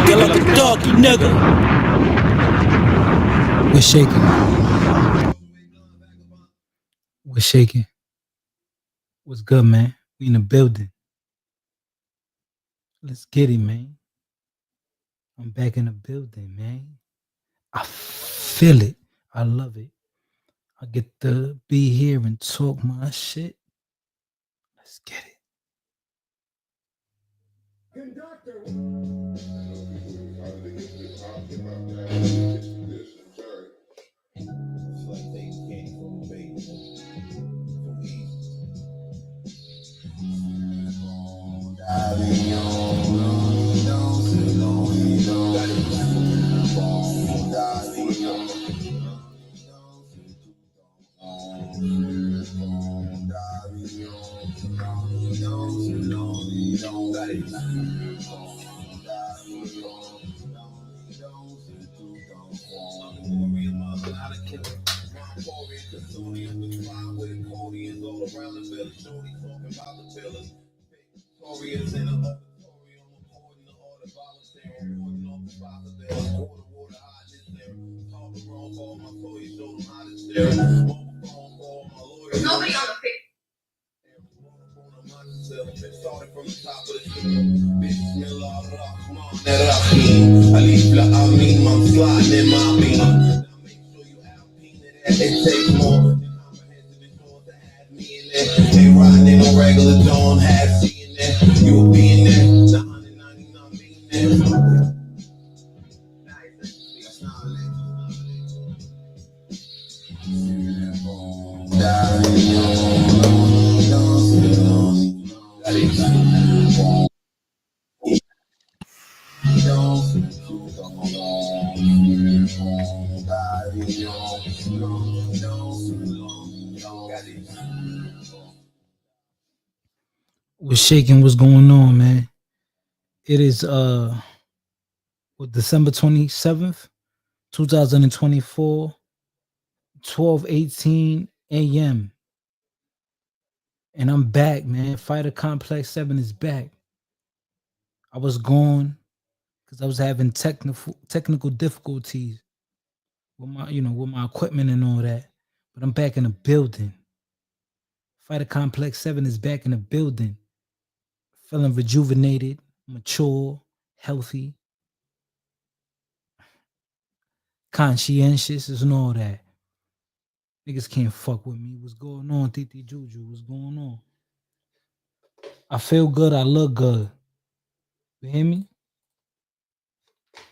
Get like a doggy, nigga. We're shaking. We're shaking. What's good, man? We in the building. Let's get it, man. I'm back in the building, man. I feel it. I love it. I get to be here and talk my shit. Let's get it. Nobody on the pic. We're shaking. What's going on, man? It is December 27th, 2024, 12:18 a.m. And I'm back, man. Fighter Complex 7 is back. I was gone because I was having technical difficulties with my equipment and all that. But I'm back in the building. Fighter Complex 7 is back in the building. Feeling rejuvenated, mature, healthy, conscientious, and all that. Niggas can't fuck with me. What's going on, Titi Juju? What's going on? I feel good. I look good. You hear me?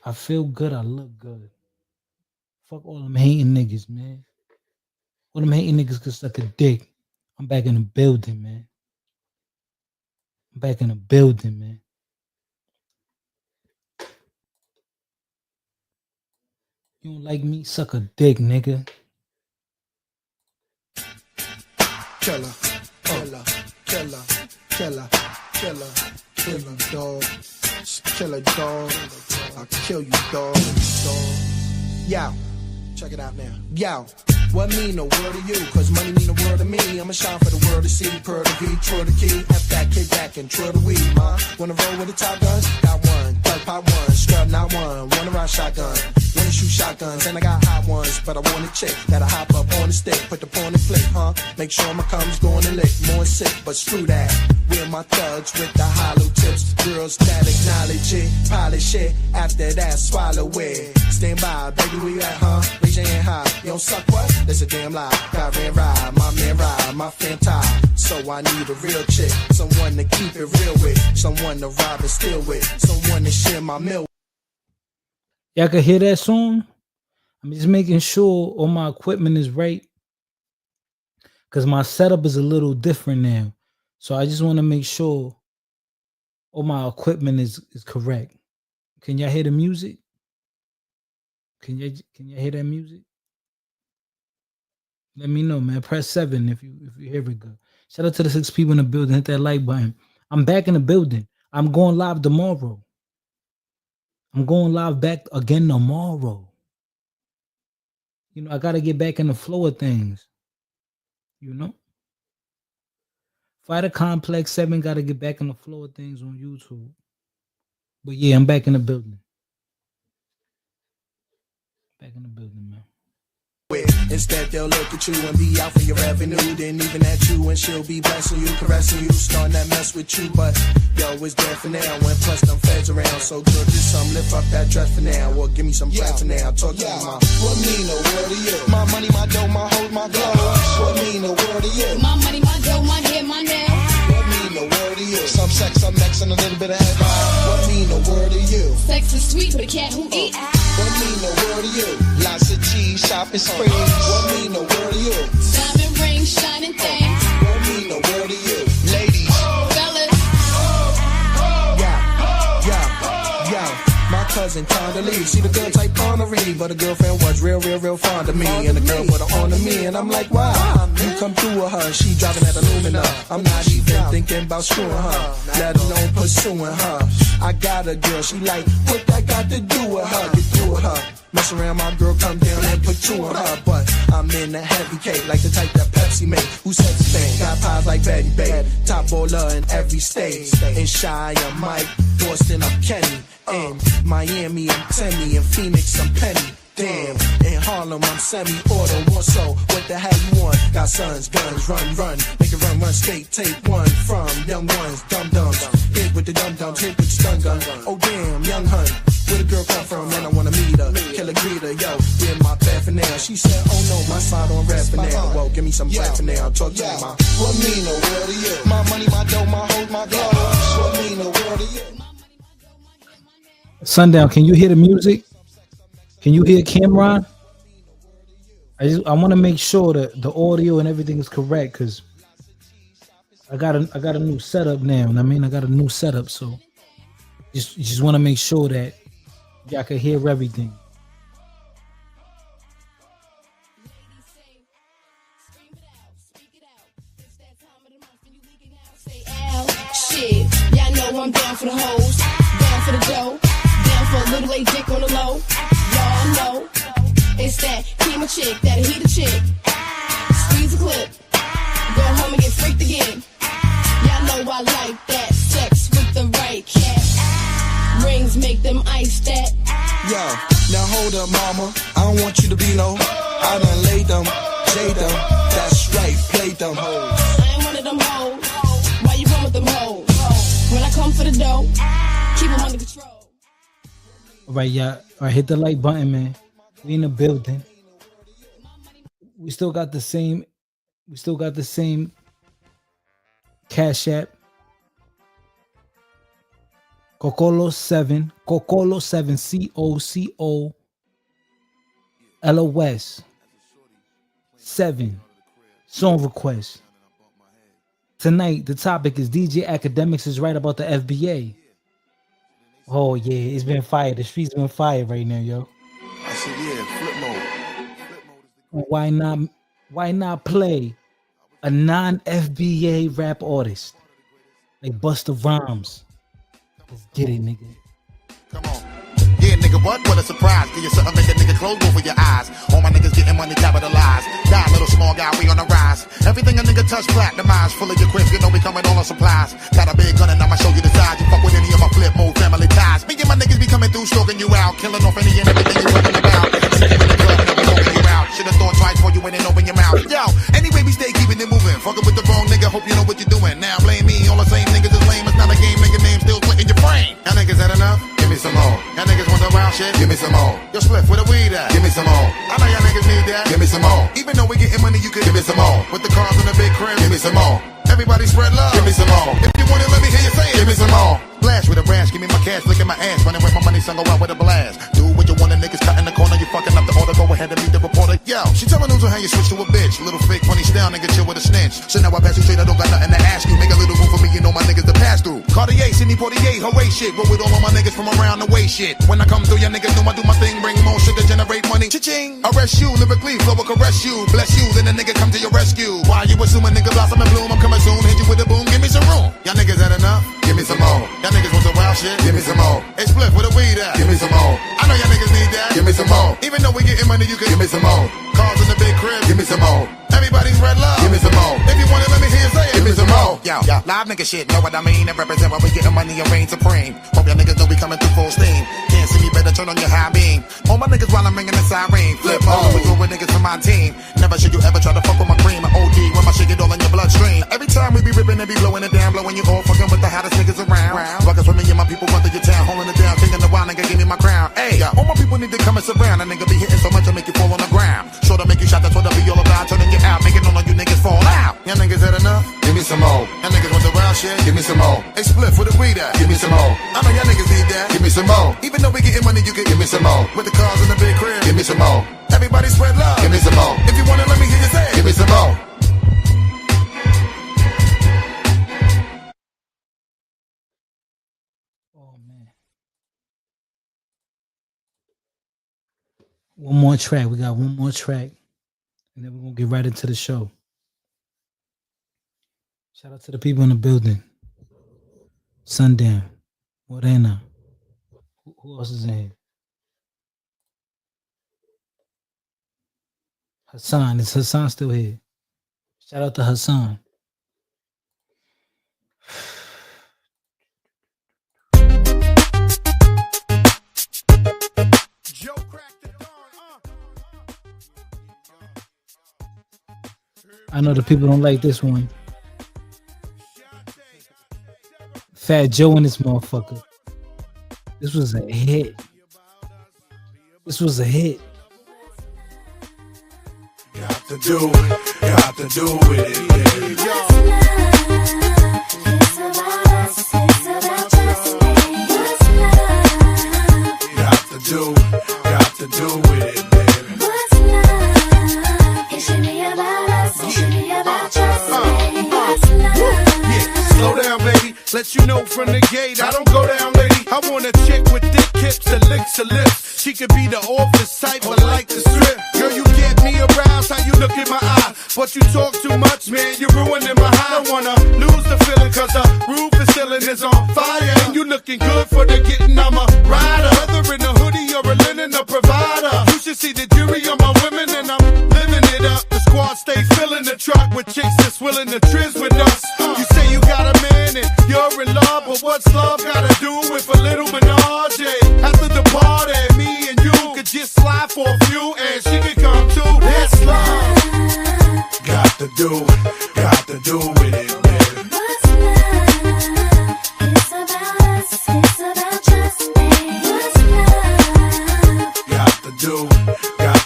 I feel good. I look good. Fuck all them hating niggas, man. All them hating niggas can suck a dick. I'm back in the building, man. I'm back in the building, man. You don't like me? Suck a dick, nigga. Killer, killer, killer, killer, killer, killer, dog. Killer dog. I'll kill you, dog. Yo, check it out now. Yo, what mean the world to you? Cause money mean the world to me. I'ma shine for the world to see. Pearl the V, Troy the key. F that kid back and Troy the weed, ma. Wanna roll with the top guns? Got one. Third pop one. Scrub not one. Wanna ride shotgun. Wanna shoot shotguns. And I got hot ones. But I want a chick that'll hop up on the stick. Put the pawn and flick, huh? Make sure my cum's going to lick. More sick, but screw that. We're my thugs with the hollow tips. Girls that acknowledge it. Polish it. After that, swallow it. Stand by, baby, where you at, huh? Raise your hand high. You don't suck what? That's a damn lie. God ran ride, my man ride, my fan tie. So I need a real chick. Someone to keep it real with. Someone to rob and steal with. Someone to share my meal. Y'all can hear that song? I'm just making sure all my equipment is right. Because my setup is a little different now. So I just want to make sure all my equipment is correct. Can y'all hear the music? Can y'all hear that music? Let me know, man. Press 7 if you hear it good. Shout out to the 6 people in the building. Hit that like button. I'm back in the building. I'm going live tomorrow. I'm going live back again tomorrow. You know, I gotta get back in the flow of things. You know? Fighter Complex 7 gotta get back in the flow of things on YouTube. But yeah, I'm back in the building. Back in the building, man. Instead they'll look at you and be out for your revenue. Then even at you and she'll be blessing you, caressing you, starting that mess with you. But yo, it's dead for now when plus them feds around. So girl, just some lift up that dress for now. Or give me some bread for now. Talk to me, mom. What mean the world to you? My money, my dough, my hold, my clothes. What mean the world to you? My money, my dough, my hair, my nails. What mean the world to you? Some sex, some next, and a little bit of head. What mean the world to you? Sex is sweet for the cat who eat. What mean the world to you? Lots of cheese, shopping sprees. What mean the world to you? Diamond rings, shining things. What mean the world to you? Ladies. Fellas, Yo, my cousin Condoleezza. See the girl type ornery, but the girlfriend was real fond of me. And the girl put her on to me, and I'm like, why? You come through with her, she driving at Illumina. I'm not even thinking about screwing her, let alone pursuing her. I got a girl, she like, what that got to do with her? Get through with her. Mess around, my girl come down and put two on her. But I'm in the heavy cake, like the type that Pepsi make. Who said the thing? Got pies like Betty Babe. Top baller in every state. In Shy, I'm Mike. Boston, I'm Kenny. In Miami, I'm Timmy. In Phoenix, I'm Penny. Damn, in Harlem, I'm semi-auto. More so, what the hell you want? Got sons, guns, run. Make it run, straight. Take one from young ones, dum-dums. Hit with the dum-dums, hit with the stun gun. Oh, damn, young hun. Where the girl come from, man, I wanna meet her. Kill a greeter, yo, in my bed for now. She said, oh no, my side on red for now. Well, give me some bread for now. Talk to me, ma. What mean the world to you? My money, my dough, my hold, my glow. What mean the world to you? Sundown, can you hear the music? Can you hear Cameron? I want to make sure that the audio and everything is correct because I got a new setup now. I mean, I got a new setup, so just want to make sure that y'all can hear everything. shit. Y'all know I'm down for the hoes, down for the dough, down for a little late dick on the low. Y'all know it's that keep a chick, that'll heat a chick. Squeeze a clip, go home and get freaked again. Y'all know I like that sex with the right cat. Rings make them ice that. Yo, now hold up, mama. I don't want you to be no. I done laid them, jade them. That's right, played them hoes. I ain't one of them hoes. Why you run with them hoes? When I come for the dough, keep them under control. All right, y'all. All right, hit the like button, man. We in the building. We still got the same. We still got the same Cash App. Cocolo7, Cocolo7, COCOLOS 7 song requests. Tonight, the topic is DJ Akademiks is right about the FBA. Oh, yeah, it's been fire. The streets been fire right now, yo. I said, yeah, flip mode. Why not play a non-FBA rap artist like Busta Rhymes? Let's get it, nigga. Come on. Yeah, nigga, what a surprise. Give you something, make a nigga close over your eyes. All my niggas getting money capitalized. Die, little small guy, we on the rise. Everything a nigga touch, platinumized. Full of your quips, you know we coming all on supplies. Got a big gun and I'ma show you the size. You fuck with any of my flip mode family ties. Me and my niggas be coming through, stroking you out. Killing off any and everything you talking about. See you in the club, now we smoking you out. Should've thought twice before you went and open your mouth. Yo, anyway, we stay keeping it moving. Fucking with the wrong nigga, hope you know what you're doing. Now blame me, all the same niggas is lame. It's not a game, nigga name still split in your brain. Y'all niggas had enough? Give me some more. Y'all niggas want the wild shit? Give me some more. Yo, Spliff, where the weed at? Give me some more. I know y'all niggas need that. Give me some more. Even though we getting money, you could give me some more. With the cars in the big crib, give me some more. Everybody spread love. Give me some more. If you want it, let me hear you say it. Give me some more. Splash with a rash, give me my cash, look at my ass. Running with my money, son, go out with a blast. Do what you want, the niggas cut in the corner. You fucking up the order, go ahead and meet the reporter. Yo, she telling news on how you switch to a bitch. Little fake funny style, nigga, chill with a snitch. So now I pass you straight, I don't got nothing to ask you. Make a little room for me, you know my niggas to pass through. Cartier, Sydney, Portier, hooray shit. Roll with all of my niggas from around the way shit. When I come through, your niggas know I do my thing. Bring more shit to generate money. Cha-ching. Arrest you, lyrically, flow will caress you. Bless you, then the nigga come to your rescue. Why you assuming nigga blossom and bloom? I'm coming soon, hit you with a boom, give me some room. Y'all niggas had enough? Give me some more. Y'all niggas want the wild shit? Give me some more. Hey, Spliff, where the weed at? Give me some more. I know y'all niggas need that. Give me some more. Even though we getting money, you can give me some more. Cars in the big crib, give me some more. Everybody's red love, give me some more. If you want it, let me hear you say it. Give me some more. Yo, live nigga shit, know what I mean? And represent when we getting money and reign supreme. Hope y'all niggas know we coming through full steam. Can't see me, better turn on your high beam. All my niggas while I'm ringing the siren. Flip mode, we go with niggas from my team. Never should you ever try to fuck with my cream. Or OD when my shit get all in your bloodstream. Every time we be ripping and be blowing it down, blowing you all fucking with the hottest niggas around. Ruckus with me and my people run through your town, holding it down, thinking the wild nigga give me my crown. Hey, all my people need to come and surround. A nigga be hitting so much to make you fall on the ground. Sure to make you shot, that's what I be all about. Turning you out, making all of you niggas fall out. Y'all niggas had enough? Give me some more. Y'all niggas want the wild shit? Give me some more. Hey, Spliff, where the weed at? Give me some more. I know y'all niggas need that. Give me some more. Even though we getting money, you can give me some more. With the cars in the big crib, give me some more. Everybody spread love. Give me some more. If you want it, let me hear you say it. Give me some more. Oh, man. One more track. We got one more track. And then we're going to get right into the show. Shout out to the people in the building. Sundown. Morena. Who else is in here? Hassan. Is Hassan still here? Shout out to Hassan. I know the people don't like this one. Fat Joe and this motherfucker. This was a hit. This was a hit. Got to do it. Got to do it. Got to do it, baby. What's love? It should be about us. It should be about just me. What's love? Yeah, slow down, baby. Let you know from the gate, I don't go down, lady. I want a chick with thick hips that licks her lips. She could be the office type, but like the strip. Girl, you get me aroused, how you look in my eye. But you talk too much, man, you're ruining my high. I don't wanna lose the feeling, cause the roof is ceiling is on fire. And you looking good for the getting, I'm a rider. Whether in a hoodie or a linen, a provider. You should see the jury on my women, and I'm living it up. The squad stay filling the truck with chicks that's willing to trizz with us. You say you got a man and you're in love, but what's love gotta do with a little menage? After the party, me and you could just slide for a few, and she could come too. That's love. Got to do with it, baby. What's love? It's about us. It's about just me. What's love? Got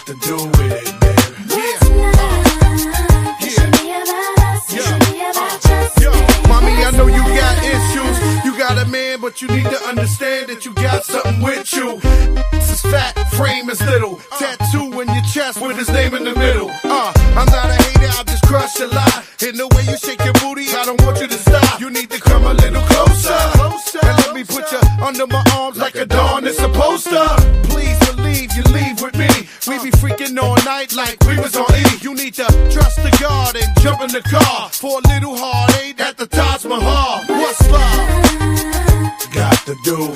to do with it, baby. What's love? It should be about us. It should be about just me. Mommy, I know you got issues. You got a man, but you need to understand that you got something with you. This is fat, frame is little. Tattoo in your chest with his name in the middle. I'm not In the way you shake your booty, I don't want you to stop. You need to come a little closer. And let me put you under my arms like a dawn is supposed to. Please believe you leave with me. We be freaking all night like we was on E. You need to trust the God and jump in the car for a little heartache at the Taj Mahal. What's love? Got to do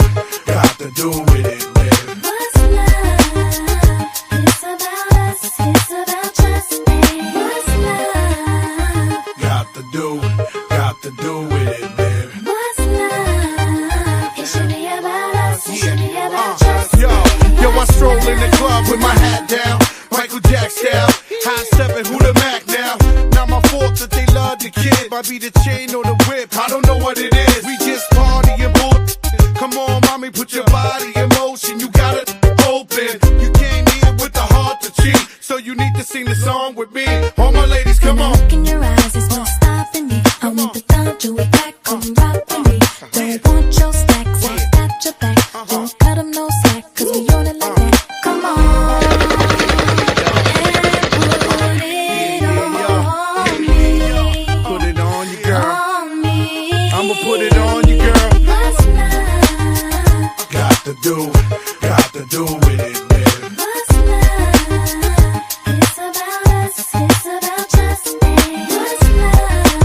with it, man. What's love? It's about us. It's about trust me. What's love? Got to do with it, man. What's love? It should be about us. It should be about trust me. Yo, I stroll in the club with my hat down, Michael Jack style. High stepping, who the Mac now? Not my fault that they love the kid. Might be the chain or the whip, I don't know what it is. We just partying, bull. Come on, mommy, put your body in motion. You got it open. You came here with the heart to cheat, so you need to sing the song with me. All my ladies, come on. Look in your eyes, there's no stopping me. I want the thought, do it back, come rock with me. Don't want your stacks, I got your back. Don't cut 'em no slack, cause we on it like that. Come on, and put it on me. Put it on you, girl. On me. I'ma put it on you, girl. What's love? Got to do with it, man. What's love? It's about us, it's about trust me. What's love?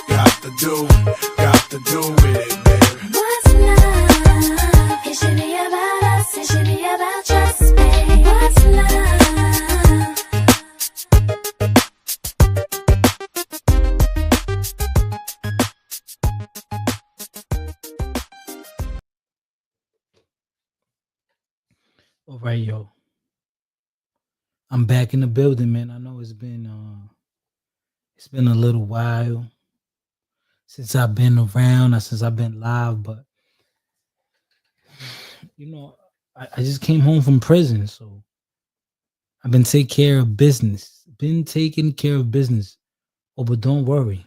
Got to do with it, man. What's love? It should be about us, it should be about trust me. What's love? All right, yo. I'm back in the building, man. I know it's been a little while since I've been around, or since I've been live, but you know, I just came home from prison, so I've been taking care of business. Oh, but don't worry.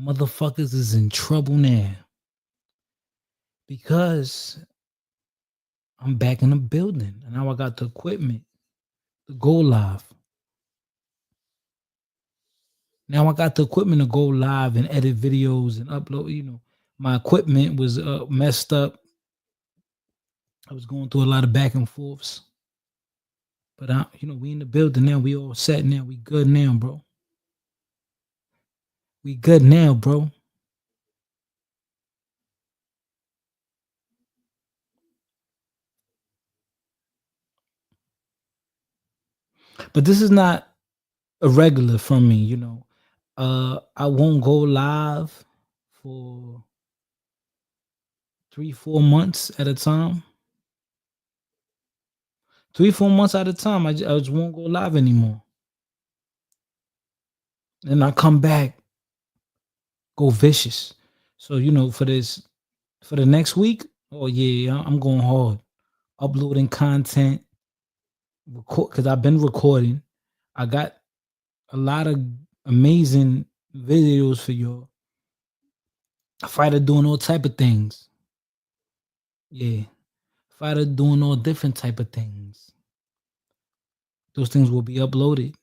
Motherfuckers is in trouble now. Because I'm back in the building. And now I got the equipment to go live. Now I got the equipment to go live and edit videos and upload. You know, my equipment was messed up. I was going through a lot of back and forths. But we in the building now. We all set now. We good now, bro. We good now, bro. But this is not a regular from me, you know. I won't go live for 3-4 months at a time. 3-4 months at a time. I just won't go live anymore. And I come back, go vicious. So, for the next week, oh yeah, I'm going hard. Uploading content, record, because I've been recording. I got a lot of amazing videos for y'all. Fighter doing all type of things. Yeah. Fighter doing all different type of things. Those things will be uploaded.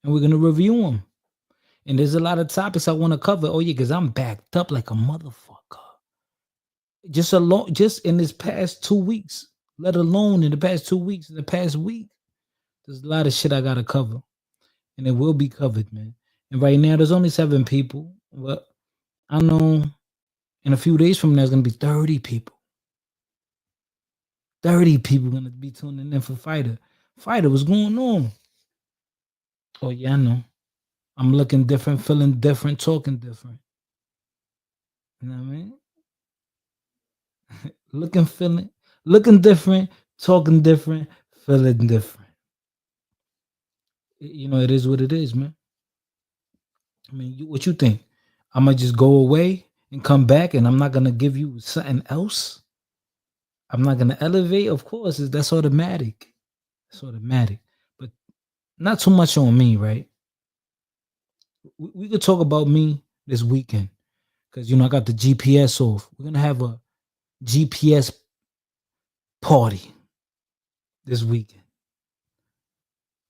And we're going to review them. And there's a lot of topics I want to cover. Oh yeah, because I'm backed up like a motherfucker. Just in this past 2 weeks, let alone in the past 2 weeks, in the past week, there's a lot of shit I got to cover. And it will be covered, man. And right now, there's only 7 people. But I know in a few days from now, there's going to be 30 people. 30 people going to be tuning in for Fighter. Fighter, what's going on? Oh, yeah, I know. I'm looking different, feeling different, talking different. You know what I mean? looking different, talking different, feeling different. It is what it is, man. I mean, what you think? I'm gonna just go away and come back, and I'm not gonna give you something else. I'm not gonna elevate. Of course, that's automatic. It's automatic, but not too much on me, right? We could talk about me this weekend because I got the GPS off. We're gonna have a GPS party this weekend.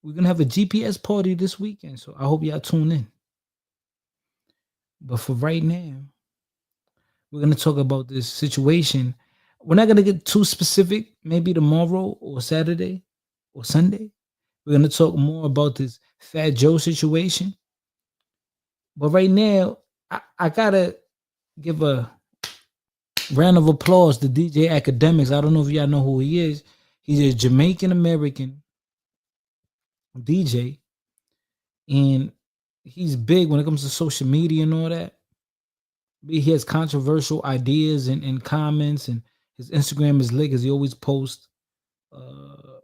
We're gonna have a GPS party this weekend, so I hope y'all tune in. But for right now, we're gonna talk about this situation. We're not gonna get too specific. Maybe tomorrow or Saturday or Sunday, we're gonna talk more about this Fat Joe situation. But right now, I gotta give a round of applause to DJ Akademiks. I don't know if y'all know who he is. He's a Jamaican American DJ, and he's big when it comes to social media and all that. He has controversial ideas and comments, and his Instagram is lit because he always posts uh,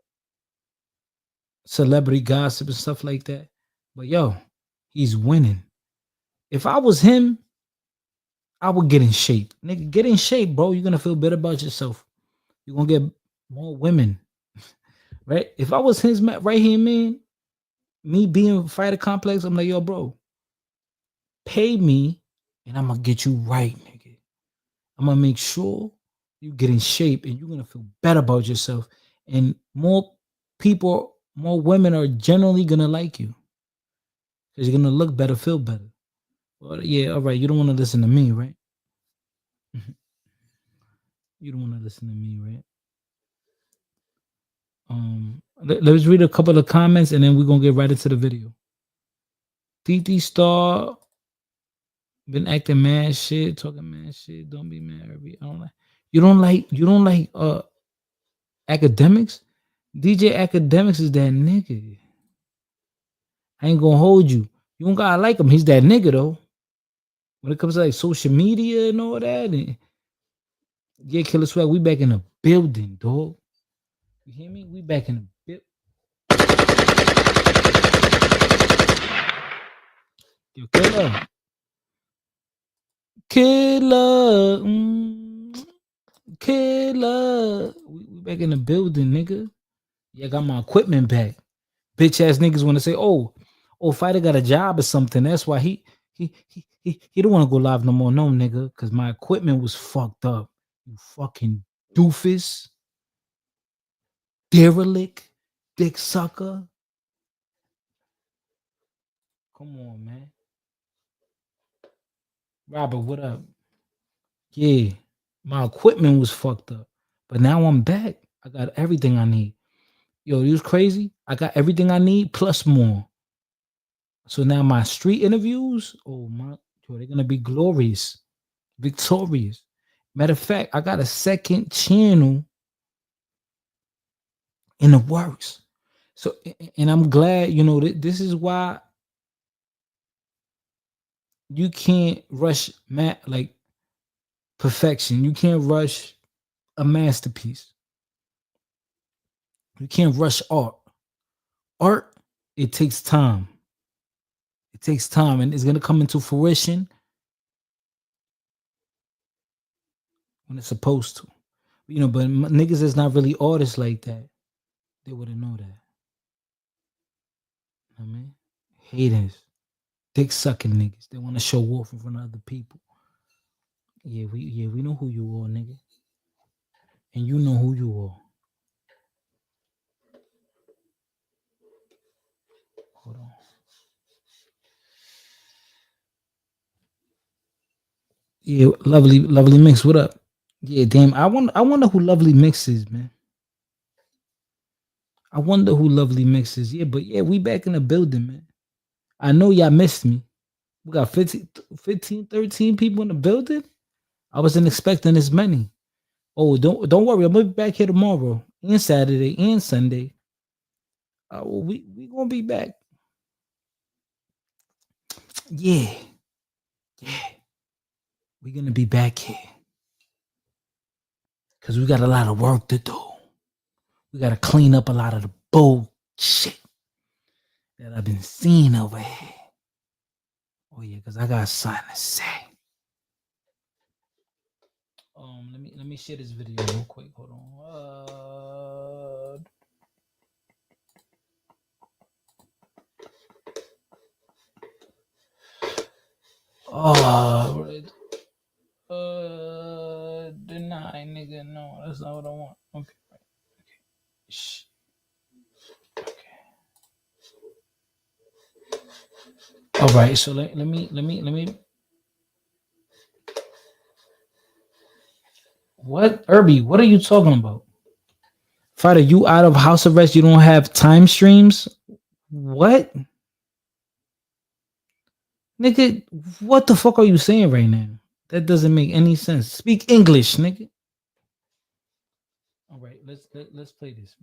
celebrity gossip and stuff like that. But yo, he's winning. If I was him, I would get in shape. Nigga, get in shape, bro. You're gonna feel better about yourself. You're gonna get more women. Right? If I was his right here, man, me being fighter complex, I'm like, yo, bro, pay me and I'm gonna get you right, nigga. I'm gonna make sure you get in shape and you're gonna feel better about yourself. And more people, more women are generally gonna like you because you're gonna look better, feel better. Well, yeah, all right. You don't want to listen to me, right? You don't want to listen to me, right? Let's read a couple of comments and then we're gonna get right into the video. TT Star been acting mad shit, talking mad shit. Don't be mad, Herbie. I don't like. You don't like academics. DJ Academics is that nigga. I ain't gonna hold you. You don't gotta like him. He's that nigga though. When it comes to like social media and all that, and yeah, Killer Swag, we back in the building, dog. You hear me? We back in the building. Yo, killer. We back in the building, nigga. Yeah, I got my equipment back. Bitch ass niggas want to say, oh, fighter got a job or something. That's why he don't want to go live no more, no nigga, because my equipment was fucked up. You fucking doofus, derelict, dick sucker. Come on, man. Robert, what up? Yeah, my equipment was fucked up, but now I'm back. I got everything I need. Yo, you was crazy. I got everything I need plus more. So now my street interviews, oh my, yo, they're gonna be glorious, victorious. Matter of fact, I got a second channel in the works. So, and I'm glad, this is why you can't rush like perfection. You can't rush a masterpiece. You can't rush art. Art, it takes time. It takes time, and it's gonna come into fruition when it's supposed to. But niggas is not really artists like that. They wouldn't know that. You know what I mean, haters, dick sucking niggas. They want to show off in front of other people. Yeah, we know who you are, nigga, and you know who you are. Hold on. Yeah, lovely mix. What up? Yeah, damn. I wonder who Lovely Mix is, man. I wonder who Lovely Mix is. Yeah, but yeah, we back in the building, man. I know y'all missed me. We got 13 people in the building. I wasn't expecting this many. Oh, don't worry. I'm gonna be back here tomorrow and Saturday and Sunday. We gonna be back. Yeah, yeah. We gonna be back here because we got a lot of work to do. We gotta clean up a lot of the bullshit that I've been seeing over here. Oh yeah, because I got something to say. Let me share this video real quick. Hold on. Right. Deny, nigga. No, that's not what I want. Okay, right. Okay. Shh. Okay. All right, so let me. What, Irby? What are you talking about? Fighter, you out of house arrest? You don't have time streams? What, nigga? What the fuck are you saying right now? That doesn't make any sense. Speak English, nigga. All right, let's play this.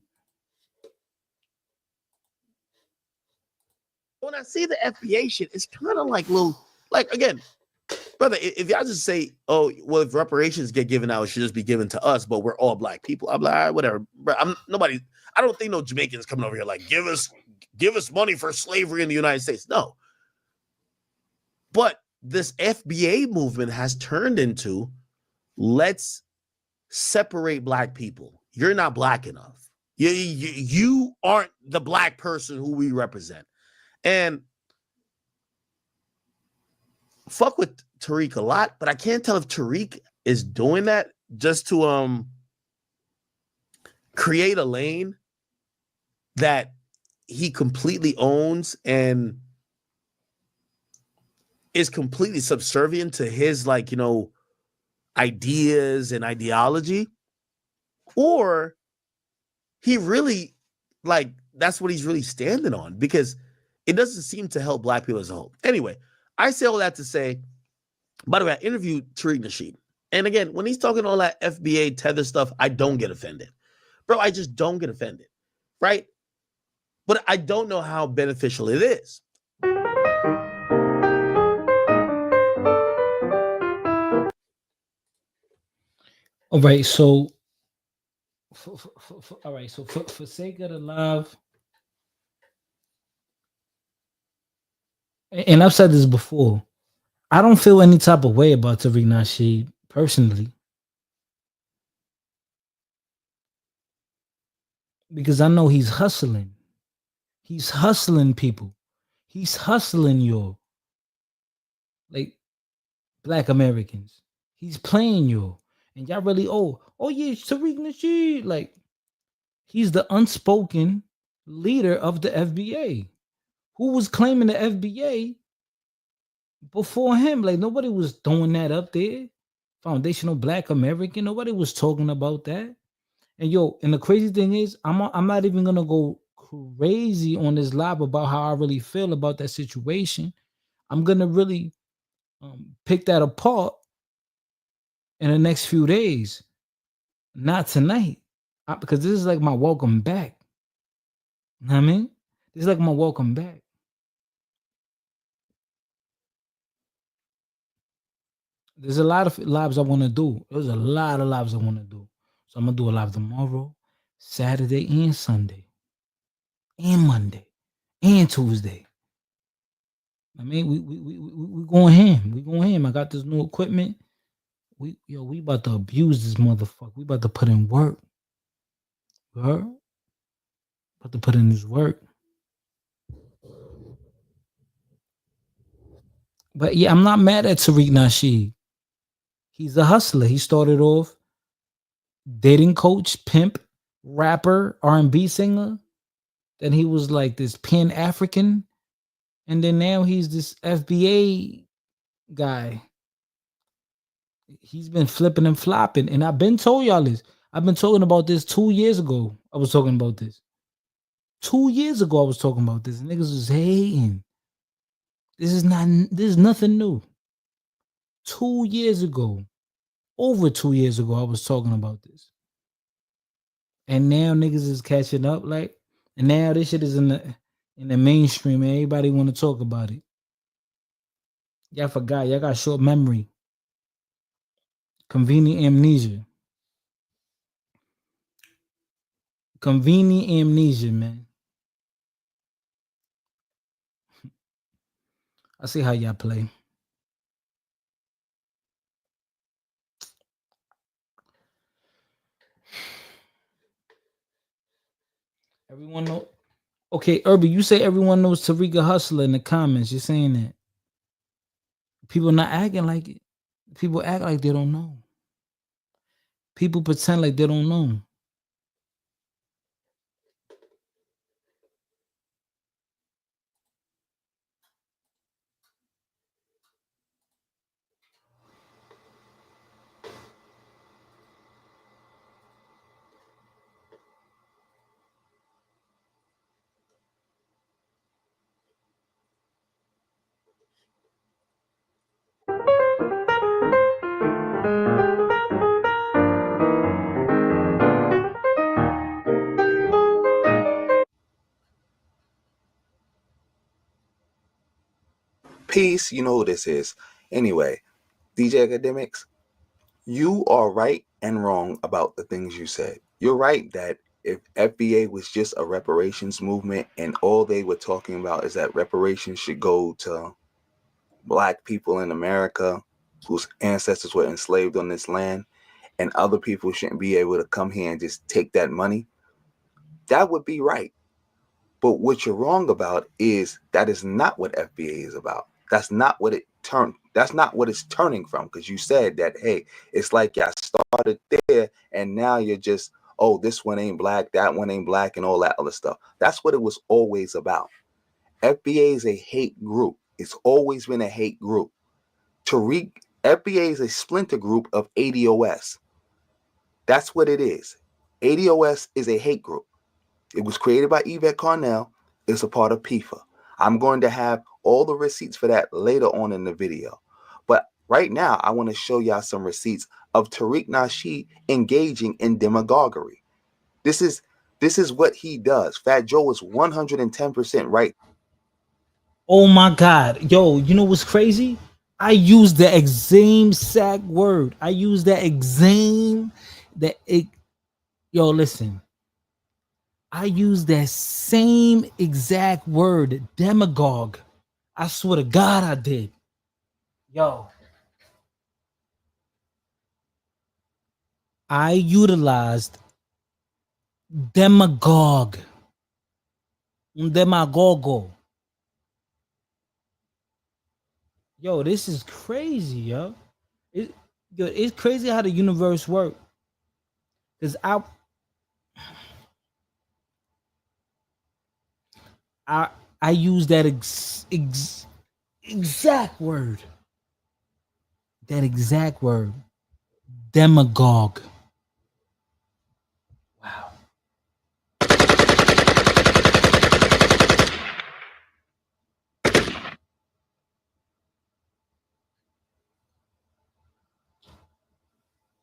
When I see the FBA shit, it's kind of like little, like again, brother. If y'all just say, "Oh, well, if reparations get given out, it should just be given to us," but we're all black people, I'm like, all right, whatever. Bro, I'm nobody. I don't think no Jamaicans coming over here like give us money for slavery in the United States. No, but this FBA movement has turned into let's separate black people. You're not black enough. You aren't the black person who we represent. And fuck with Tariq a lot, but I can't tell if Tariq is doing that just to create a lane that he completely owns and is completely subservient to his, like, you know, ideas and ideology, or he really, like, that's what he's really standing on, because it doesn't seem to help black people as a whole. Anyway, I say all that to say, by the way, I interviewed Tariq Nasheed. And again, when he's talking all that FBA tether stuff, I don't get offended. Bro, I just don't get offended, right? But I don't know how beneficial it is. All right, so all right, so for sake of the love, and I've said this before, I don't feel any type of way about Tariq Nasheed personally, because I know he's hustling. He's hustling people. He's hustling you, like, black Americans. He's playing you. And y'all really, oh yeah, Tariq Nasheed. Like, he's the unspoken leader of the FBA. Who was claiming the FBA before him? Like, nobody was throwing that up there. Foundational Black American. Nobody was talking about that. And yo, and the crazy thing is, I'm not even gonna go crazy on this live about how I really feel about that situation. I'm gonna really pick that apart in the next few days, not tonight, because this is like my welcome back. You know what I mean? This is like my welcome back. There's a lot of lives I want to do. There's a lot of lives I want to do. So I'm gonna do a live tomorrow, Saturday, and Sunday, and Monday, and Tuesday. I mean, we going ham. We going ham. I got this new equipment. We about to abuse this motherfucker. We about to put in work. You heard? About to put in this work. But yeah, I'm not mad at Tariq Nasheed. He's a hustler. He started off dating coach, pimp, rapper, R&B singer. Then he was like this Pan African, and then now he's this FBA guy. He's been flipping and flopping, and I've been told y'all this. I've been talking about this 2 years ago. I was talking about this 2 years ago. I was talking about this. Niggas was hating. This is not. This is nothing new. 2 years ago, over 2 years ago, I was talking about this, and now niggas is catching up. Like, and now this shit is in the mainstream, and everybody want to talk about it. Y'all forgot. Y'all got short memory, convenient amnesia, convenient amnesia, man. I see how y'all play. Everyone know. Okay, Irby, you say everyone knows Tariqa Hustler in the comments. You're saying that people not acting like it. People act like they don't know. People pretend like they don't know. Peace, you know who this is. Anyway, DJ Academics, you are right and wrong about the things you said. You're right that if FBA was just a reparations movement and all they were talking about is that reparations should go to black people in America whose ancestors were enslaved on this land, and other people shouldn't be able to come here and just take that money, that would be right. But what you're wrong about is that is not what FBA is about. That's not what it turned. That's not what it's turning from. Because you said that, hey, it's like y'all started there, and now you're just, oh, this one ain't black, that one ain't black, and all that other stuff. That's what it was always about. FBA is a hate group. It's always been a hate group. Tariq, FBA is a splinter group of ADOS. That's what it is. ADOS is a hate group. It was created by Yvette Carnell. It's a part of PIFA. I'm going to have all the receipts for that later on in the video. But right now, I want to show y'all some receipts of Tariq Nasheed engaging in demagoguery. This is what he does. Fat Joe is 110% right. Oh my God. Yo, you know what's crazy? I use the exact word. I use that yo, listen. I use that same exact word, demagogue. I swear to God I did. Yo. I utilized demagogue. Demagogo. Yo, this is crazy, yo. It, it's crazy how the universe works. Cause I I use that exact word. That exact word. Demagogue. Wow.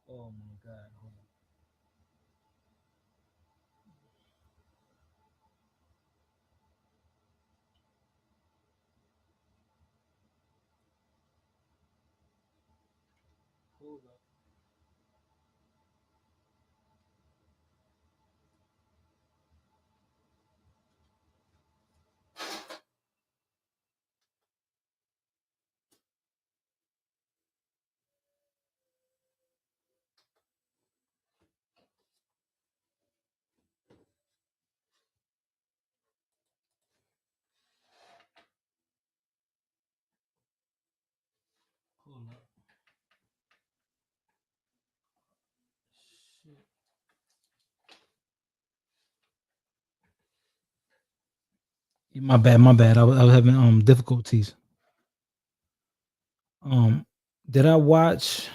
Oh my God. Hold up. Hold up. Shit. My bad, my bad. I was having difficulties. Um did I watch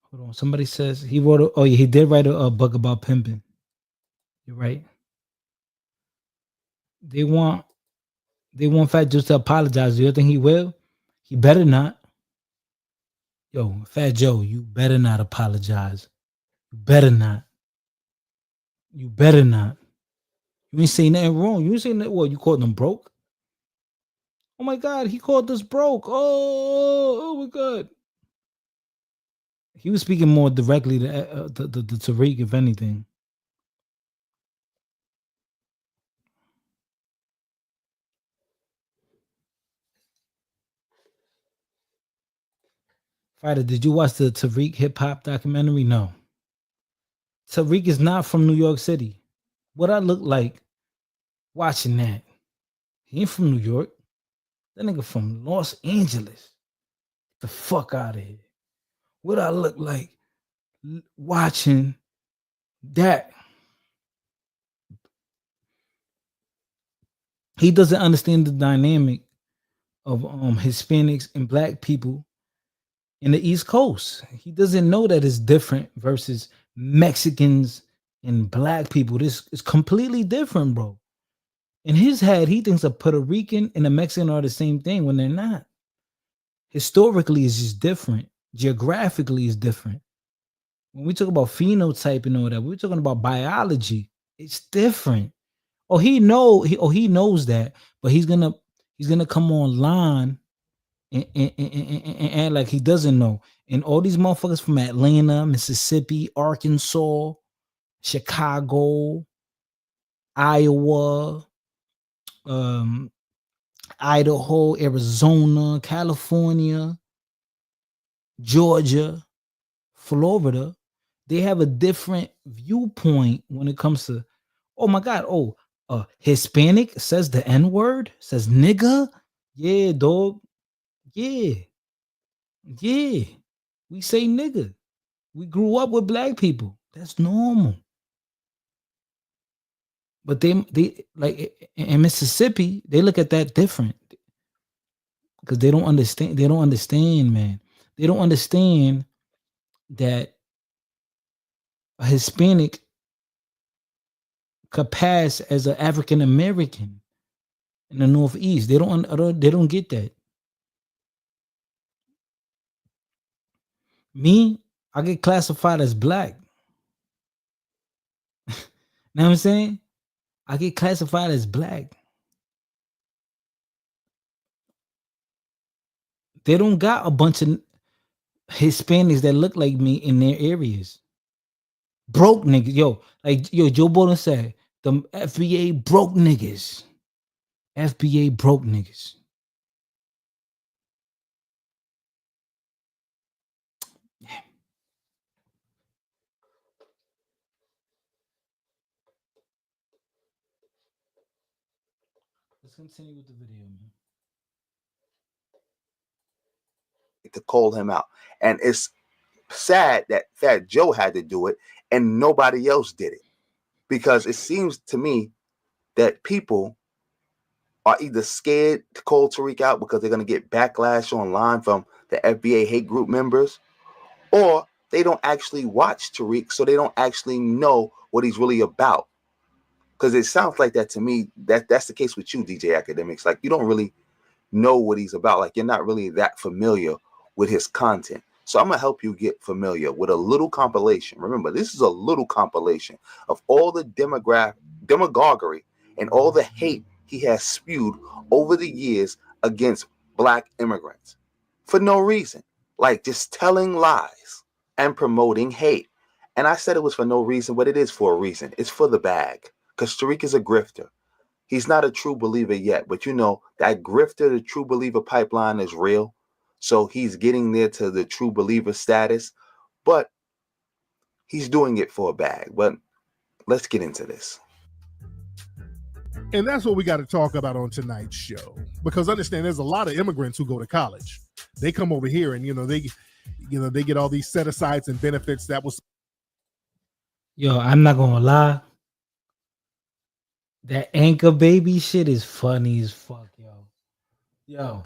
hold on, somebody says he wrote oh yeah, he did write a book about pimping. You're right. They want they want Fat Joe to apologize. Do you think he will? He better not. Yo, Fat Joe, you better not apologize. You better not. You better not. You ain't saying nothing wrong. You ain't saying that. What, you called them broke? Oh my God, he called us broke. Oh my God. He was speaking more directly to the Tariq, if anything. Fighter, did you watch the Tariq hip hop documentary? No. Tariq is not from New York City. What I look like watching that? He ain't from New York. That nigga from Los Angeles. The fuck out of here. What I look like watching that? He doesn't understand the dynamic of Hispanics and black people in the East Coast. He doesn't know that it's different versus Mexicans and black people. This is completely different, bro. In his head, he thinks a Puerto Rican and a Mexican are the same thing when they're not. Historically, it's just different. Geographically, it's different. When we talk about phenotype and all that, we're talking about biology. It's different. Oh, he knows that, but He's gonna come online and act like he doesn't know. And all these motherfuckers from Atlanta, Mississippi, Arkansas, Chicago, Iowa, um, Idaho, Arizona, California, Georgia, Florida, they have a different viewpoint when it comes to, oh my God, Hispanic says the N word, says nigga. Yeah, dog. Yeah, yeah. We say nigga. We grew up with black people. That's normal. But they like in Mississippi, they look at that different because they don't understand. They don't understand, man. They don't understand that a Hispanic could pass as an African American in the Northeast. They don't get that. Me, I get classified as black. Know what I'm saying? I get classified as black. They don't got a bunch of Hispanics that look like me in their areas. Broke niggas, yo, Joe Budden said the FBA broke niggas. FBA broke niggas. Let's continue with the video, man. To call him out. And it's sad that Fat Joe had to do it and nobody else did it. Because it seems to me that people are either scared to call Tariq out because they're going to get backlash online from the FBA hate group members, or they don't actually watch Tariq, so they don't actually know what he's really about. Because it sounds like that to me, that's the case with you, DJ Akademiks. Like, you don't really know what he's about. Like, you're not really that familiar with his content. So I'm going to help you get familiar with a little compilation. Remember, this is a little compilation of all the demagoguery and all the hate he has spewed over the years against black immigrants for no reason. Like just telling lies and promoting hate. And I said it was for no reason, but it is for a reason. It's for the bag. Because Tariq is a grifter. He's not a true believer yet, but you know, that grifter, the true believer pipeline is real. So he's getting there to the true believer status, but he's doing it for a bag. But let's get into this. And that's what we got to talk about on tonight's show. Because understand, there's a lot of immigrants who go to college. They come over here and, they get all these set-asides and benefits. That was... Yo, I'm not going to lie. That Anchor Baby shit is funny as fuck, yo. Yo.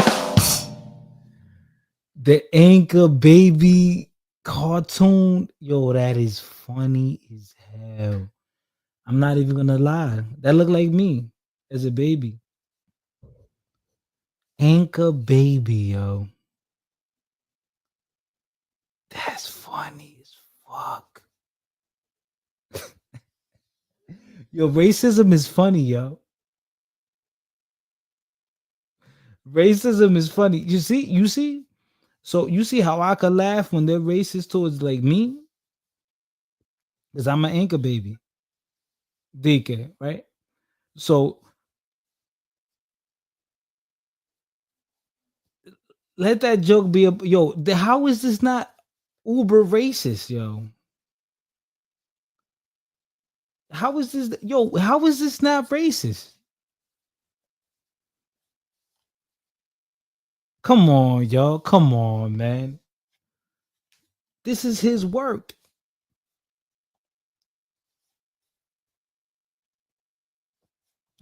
The Anchor Baby cartoon, yo, that is funny as hell. I'm not even gonna lie. That looked like me as a baby. Anchor Baby, yo. That's funny as fuck. Yo, racism is funny, yo. Racism is funny. You see? So you see how I could laugh when they're racist towards like me? Because I'm an Anchor Baby. DK, right? So let that joke be how is this not uber racist, yo? How is this not racist? Come on, y'all. Come on, man. This is his work.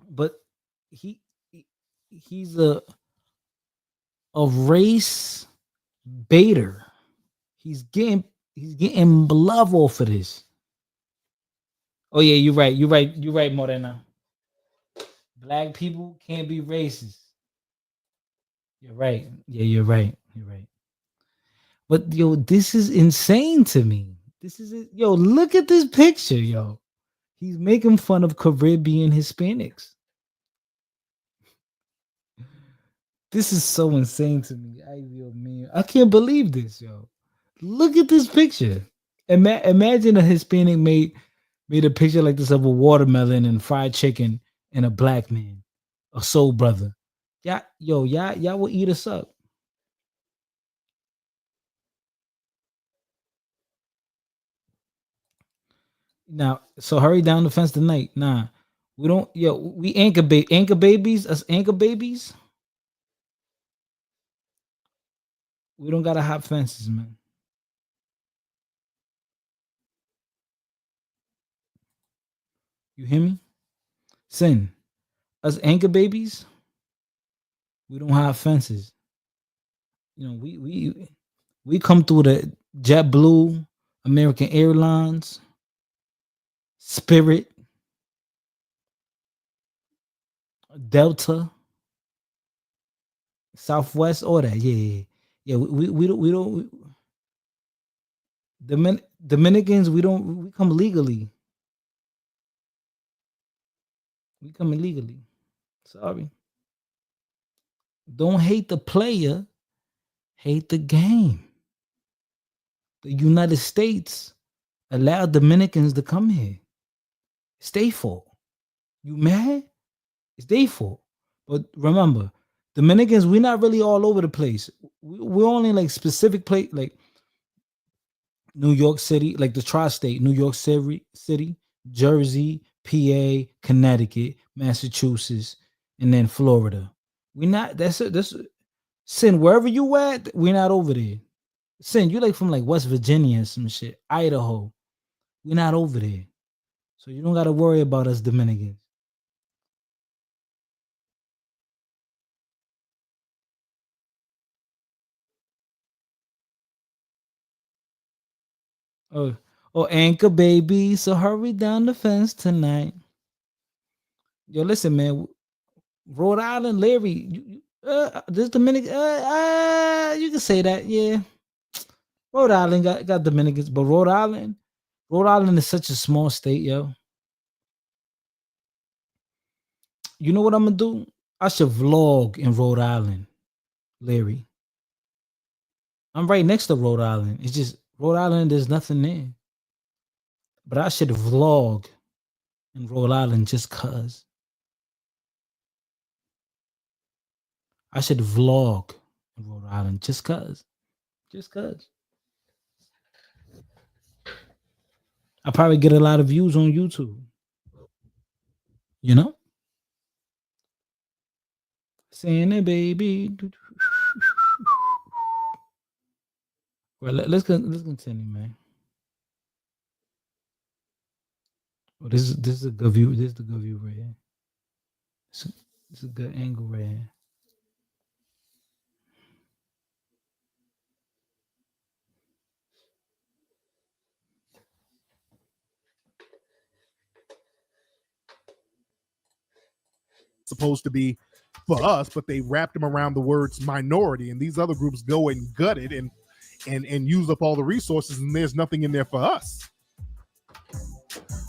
But he's a race baiter. He's getting love off of this. Oh yeah, you're right, Morena. Black people can't be racist. You're right. Yeah, you're right. But yo, this is insane to me. This is it. Yo, look at this picture, yo. He's making fun of Caribbean Hispanics. This is so insane to me. Yo, man, I can't believe this, yo. Look at this picture. Imagine a Hispanic made a picture like this of a watermelon and fried chicken and a black man, a soul brother. Yeah, yo, y'all will eat us up. Now, so hurry down the fence tonight. Nah, we don't. Yo, we anchor babies. Us anchor babies. We don't gotta hop fences, man. You hear me? Sin. Us anchor babies. We don't have fences. You know, we come through the JetBlue, American Airlines, Spirit, Delta, Southwest, all that. Yeah, yeah, yeah. We don't. Dominicans, we don't. We come legally. We come illegally. Sorry. Don't hate the player. Hate the game. The United States allowed Dominicans to come here. It's their fault. You mad? It's their fault. But remember, Dominicans, we're not really all over the place. We're only like specific place, like New York City, like the tri-state, New York City, Jersey, PA, Connecticut, Massachusetts, and then Florida. We're not. That's it. That's Sin. Wherever you at, we're not over there. Sin, you like from like West Virginia and some shit, Idaho. We're not over there, so you don't got to worry about us Dominicans. Oh, oh, anchor baby, so hurry down the fence tonight. Yo, listen, man. Rhode Island, Larry, this Dominican, you can say that, yeah. Rhode Island got Dominicans, but Rhode Island is such a small state, yo. You know what I'm gonna do? I should vlog in Rhode Island, Larry. I'm right next to Rhode Island. It's just Rhode Island. There's nothing there, but I should vlog in Rhode Island just cause. I should vlog in Rhode Island just cause. Just cause. I probably get a lot of views on YouTube. You know, saying it, baby. Well, let's continue, man. Oh, this is a good view. This is the good view right here. This is a good angle right here. Supposed to be for us, but they wrapped them around the words minority, and these other groups go and gut it and use up all the resources, and there's nothing in there for us.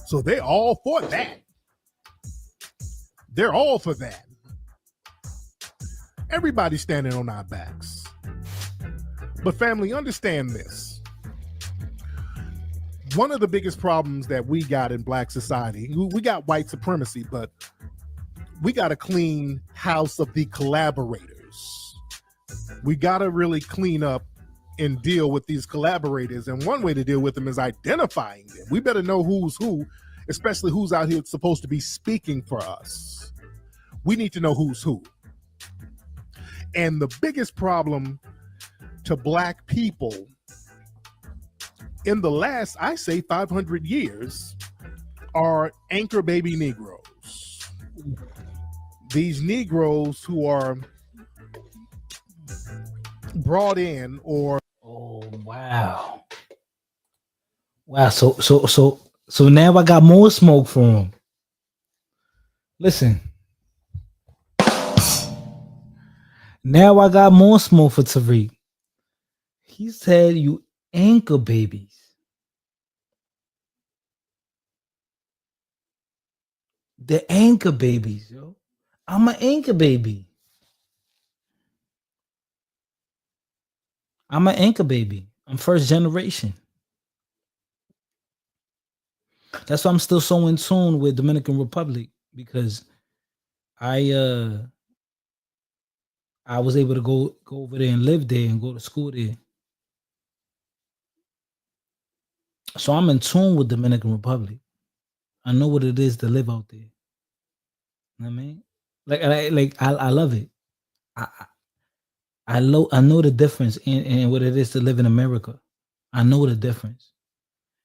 So they're all for that. They're all for that. Everybody's standing on our backs. But family, understand this. One of the biggest problems that we got in black society, we got white supremacy, but we got to clean house of the collaborators. We got to really clean up and deal with these collaborators. And one way to deal with them is identifying them. We better know who's who, especially who's out here supposed to be speaking for us. We need to know who's who. And the biggest problem to black people in the last, I say, 500 years are anchor baby Negroes. These Negroes who are brought in or Oh wow, wow. So now I got more smoke from him. Listen, now I got more smoke for Tariq. He said you anchor babies. The anchor babies, yo. I'm an anchor baby. I'm an anchor baby. I'm first generation. That's why I'm still so in tune with Dominican Republic because I uh I was able to go over there and live there and go to school there. So I'm in tune with Dominican Republic. I know what it is to live out there. You know what I mean? I love it. I I know the difference in what it is to live in America. I know the difference.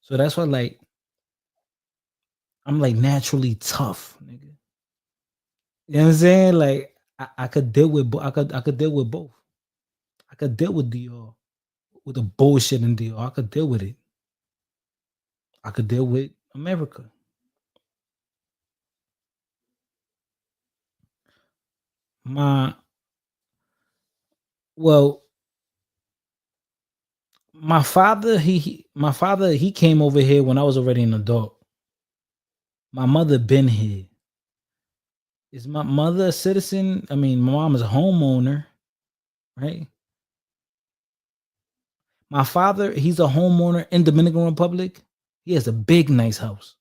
So that's why I'm like naturally tough, nigga. You know what I'm saying? Like I could deal with I could deal with both. I could deal with with the bullshit in DR. I could deal with it. I could deal with America. My well, my father he came over here when I was already an adult. My mother been here. Is my mother a citizen? I mean, my mom is a homeowner, right? My father, he's a homeowner in Dominican Republic. He has a big, nice house.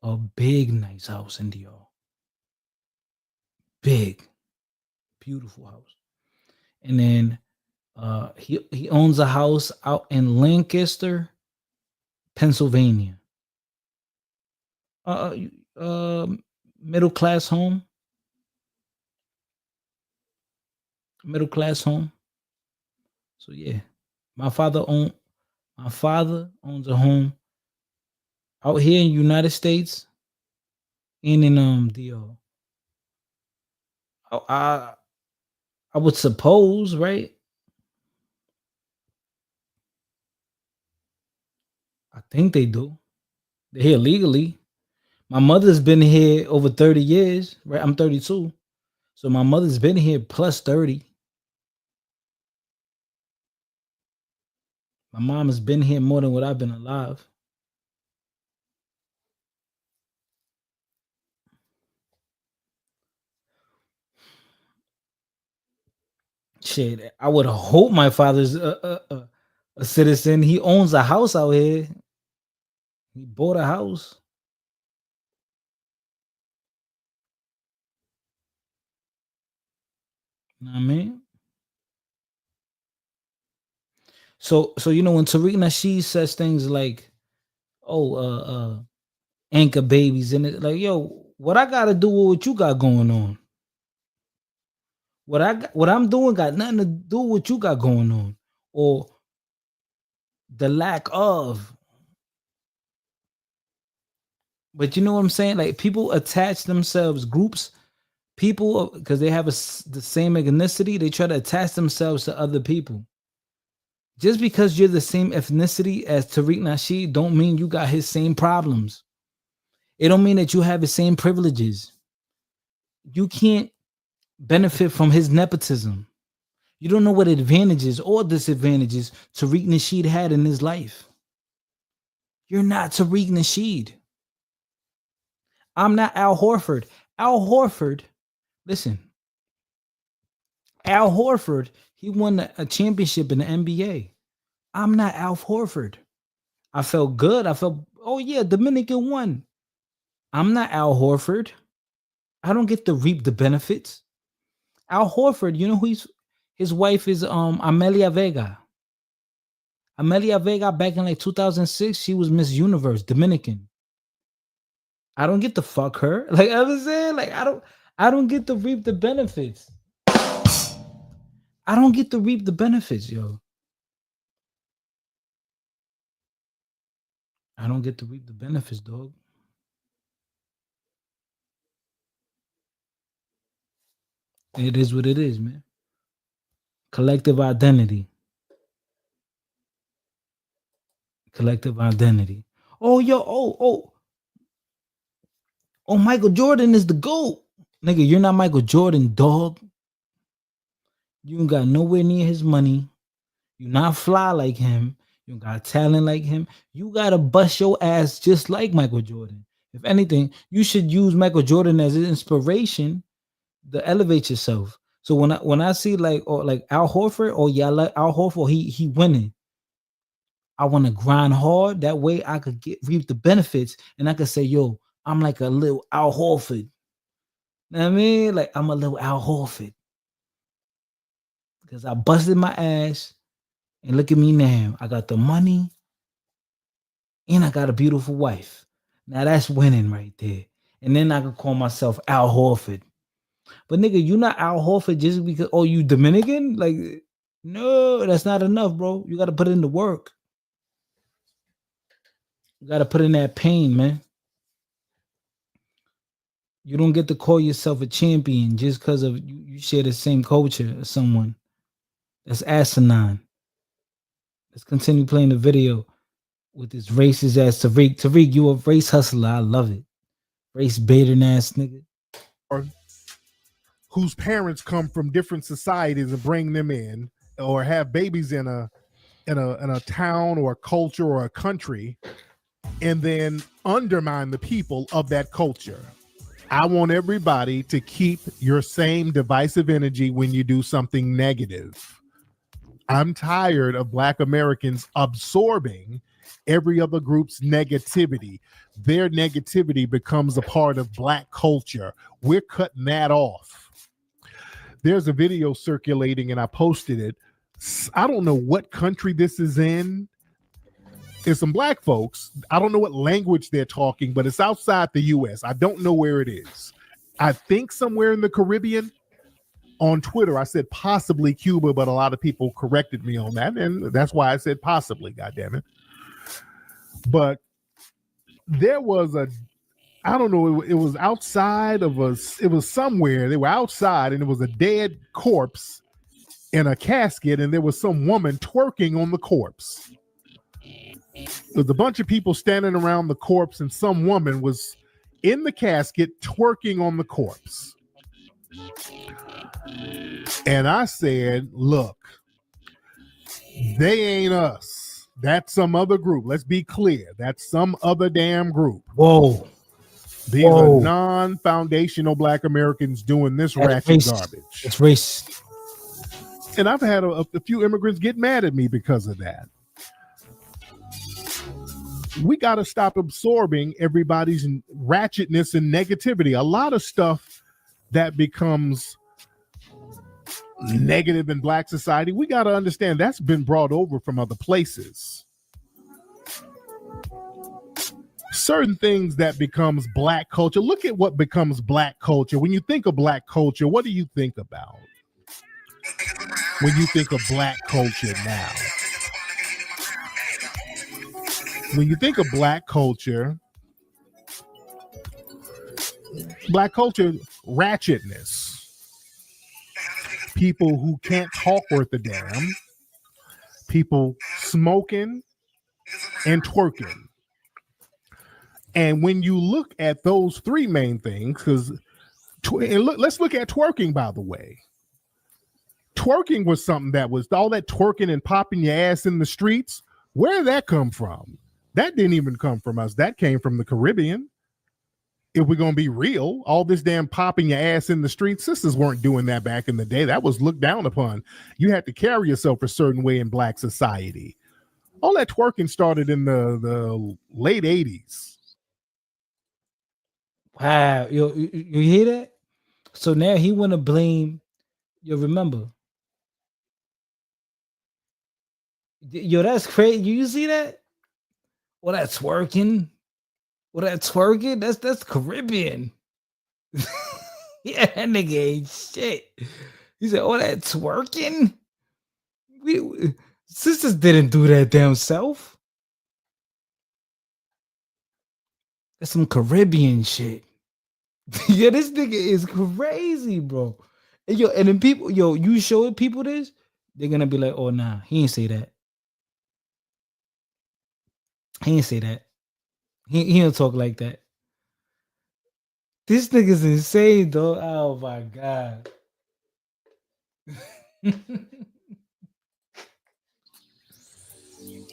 A big, nice house in DR. Big, beautiful house. And then he owns a house out in Lancaster, Pennsylvania. Uh, middle class home, middle class home. So yeah, my father own my father owns a home out here in United States and in the I I would suppose, right? I think they do. They're here legally. My mother's been here over 30 years, right? I'm 32. So my mother's been here plus 30. My mom has been here more than what I've been alive. Shit, I would hope my father's a citizen. He owns a house out here. He bought a house. You know what I mean? So you know when Tariq Nasheed says things like, "Oh, anchor babies," and it like, yo, what I got to do with what you got going on? What I'm doing got nothing to do with what you got going on, or the lack of. But you know what I'm saying? Like people attach themselves, groups, people, because they have the same ethnicity, they try to attach themselves to other people. Just because you're the same ethnicity as Tariq Nasheed, don't mean you got his same problems. It don't mean that you have the same privileges. You can't benefit from his nepotism. You don't know what advantages or disadvantages Tariq Nasheed had in his life. You're not Tariq Nasheed. I'm not Al Horford. Al Horford, listen, Al Horford, he won a championship in the NBA. I'm not Al Horford. I felt good. I felt, oh yeah, Dominican won. I'm not Al Horford. I don't get to reap the benefits. Al Horford, you know who his wife is Amelia Vega. Amelia Vega back in like 2006, she was Miss Universe, Dominican. I don't get to fuck her. Like I was saying, like I don't get to reap the benefits. I don't get to reap the benefits, yo. I don't get to reap the benefits, dog. It is what it is, man. Collective identity. Collective identity. Oh, yo, oh, Michael Jordan is the GOAT. Nigga, you're not Michael Jordan, dog. You ain't got nowhere near his money. You not fly like him. You got talent like him. You gotta bust your ass just like Michael Jordan. If anything, you should use Michael Jordan as an inspiration to elevate yourself. So when I see like Al Horford, oh yeah, I like Al Horford, he winning. I want to grind hard. That way I could reap the benefits and I could say, yo, I'm like a little Al Horford. Know what I mean? Like I'm a little Al Horford. Because I busted my ass and look at me now. I got the money and I got a beautiful wife. Now that's winning right there. And then I could call myself Al Horford. But nigga, you not Al Horford just because you Dominican? Like, no, that's not enough, bro. You gotta put in the work. You gotta put in that pain, man. You don't get to call yourself a champion just because of you share the same culture as someone. That's asinine. Let's continue playing the video with this racist ass Tariq. Tariq, you a race hustler. I love it. Race baiting ass nigga. Whose parents come from different societies and bring them in, or have babies in a town or a culture or a country, and then undermine the people of that culture. I want everybody to keep your same divisive energy when you do something negative. I'm tired of Black Americans absorbing every other group's negativity. Their negativity becomes a part of Black culture. We're cutting that off. There's a video circulating and I posted it. I don't know what country this is in. It's some Black folks. I don't know what language they're talking, but it's outside the US. I don't know where it is. I think somewhere in the Caribbean. On Twitter, I said possibly Cuba, but a lot of people corrected me on that, and that's why I said possibly, goddammit. But there was I don't know, it was outside of us, it was somewhere, they were outside, and it was a dead corpse in a casket, and there was some woman twerking on the corpse. There was a bunch of people standing around the corpse, and some woman was in the casket twerking on the corpse. And I said, look, they ain't us. That's some other group. Let's be clear. That's some other damn group. Whoa. These are non-foundational Black Americans doing this ratchet garbage. It's racist. And I've had a few immigrants get mad at me because of that. We got to stop absorbing everybody's ratchetness and negativity. A lot of stuff that becomes negative in Black society, we got to understand that's been brought over from other places. Certain things that becomes Black culture. Look at what becomes Black culture. When you think of Black culture, what do you think about? When you think of Black culture now. When you think of Black culture, ratchetness. People who can't talk worth a damn, people smoking and twerking. And when you look at those three main things, let's look at twerking, by the way. Twerking was something that was all that twerking and popping your ass in the streets. Where did that come from? That didn't even come from us. That came from the Caribbean. If we're going to be real, all this damn popping your ass in the street, sisters weren't doing that back in the day. That was looked down upon. You had to carry yourself a certain way in Black society. All that twerking started in the late 80s. Wow. You hear that? So now he want to blame, remember. Yo, that's crazy. You see that? Well, that's twerking. That's Caribbean. Yeah, that nigga ain't shit. He said, oh, that twerking? Sisters didn't do that damn self. That's some Caribbean shit. Yeah, this nigga is crazy, bro. And then people, you show people this, they're gonna be like, oh nah, he ain't say that. He ain't say that. He don't talk like that. This nigga's insane, though. Oh my god.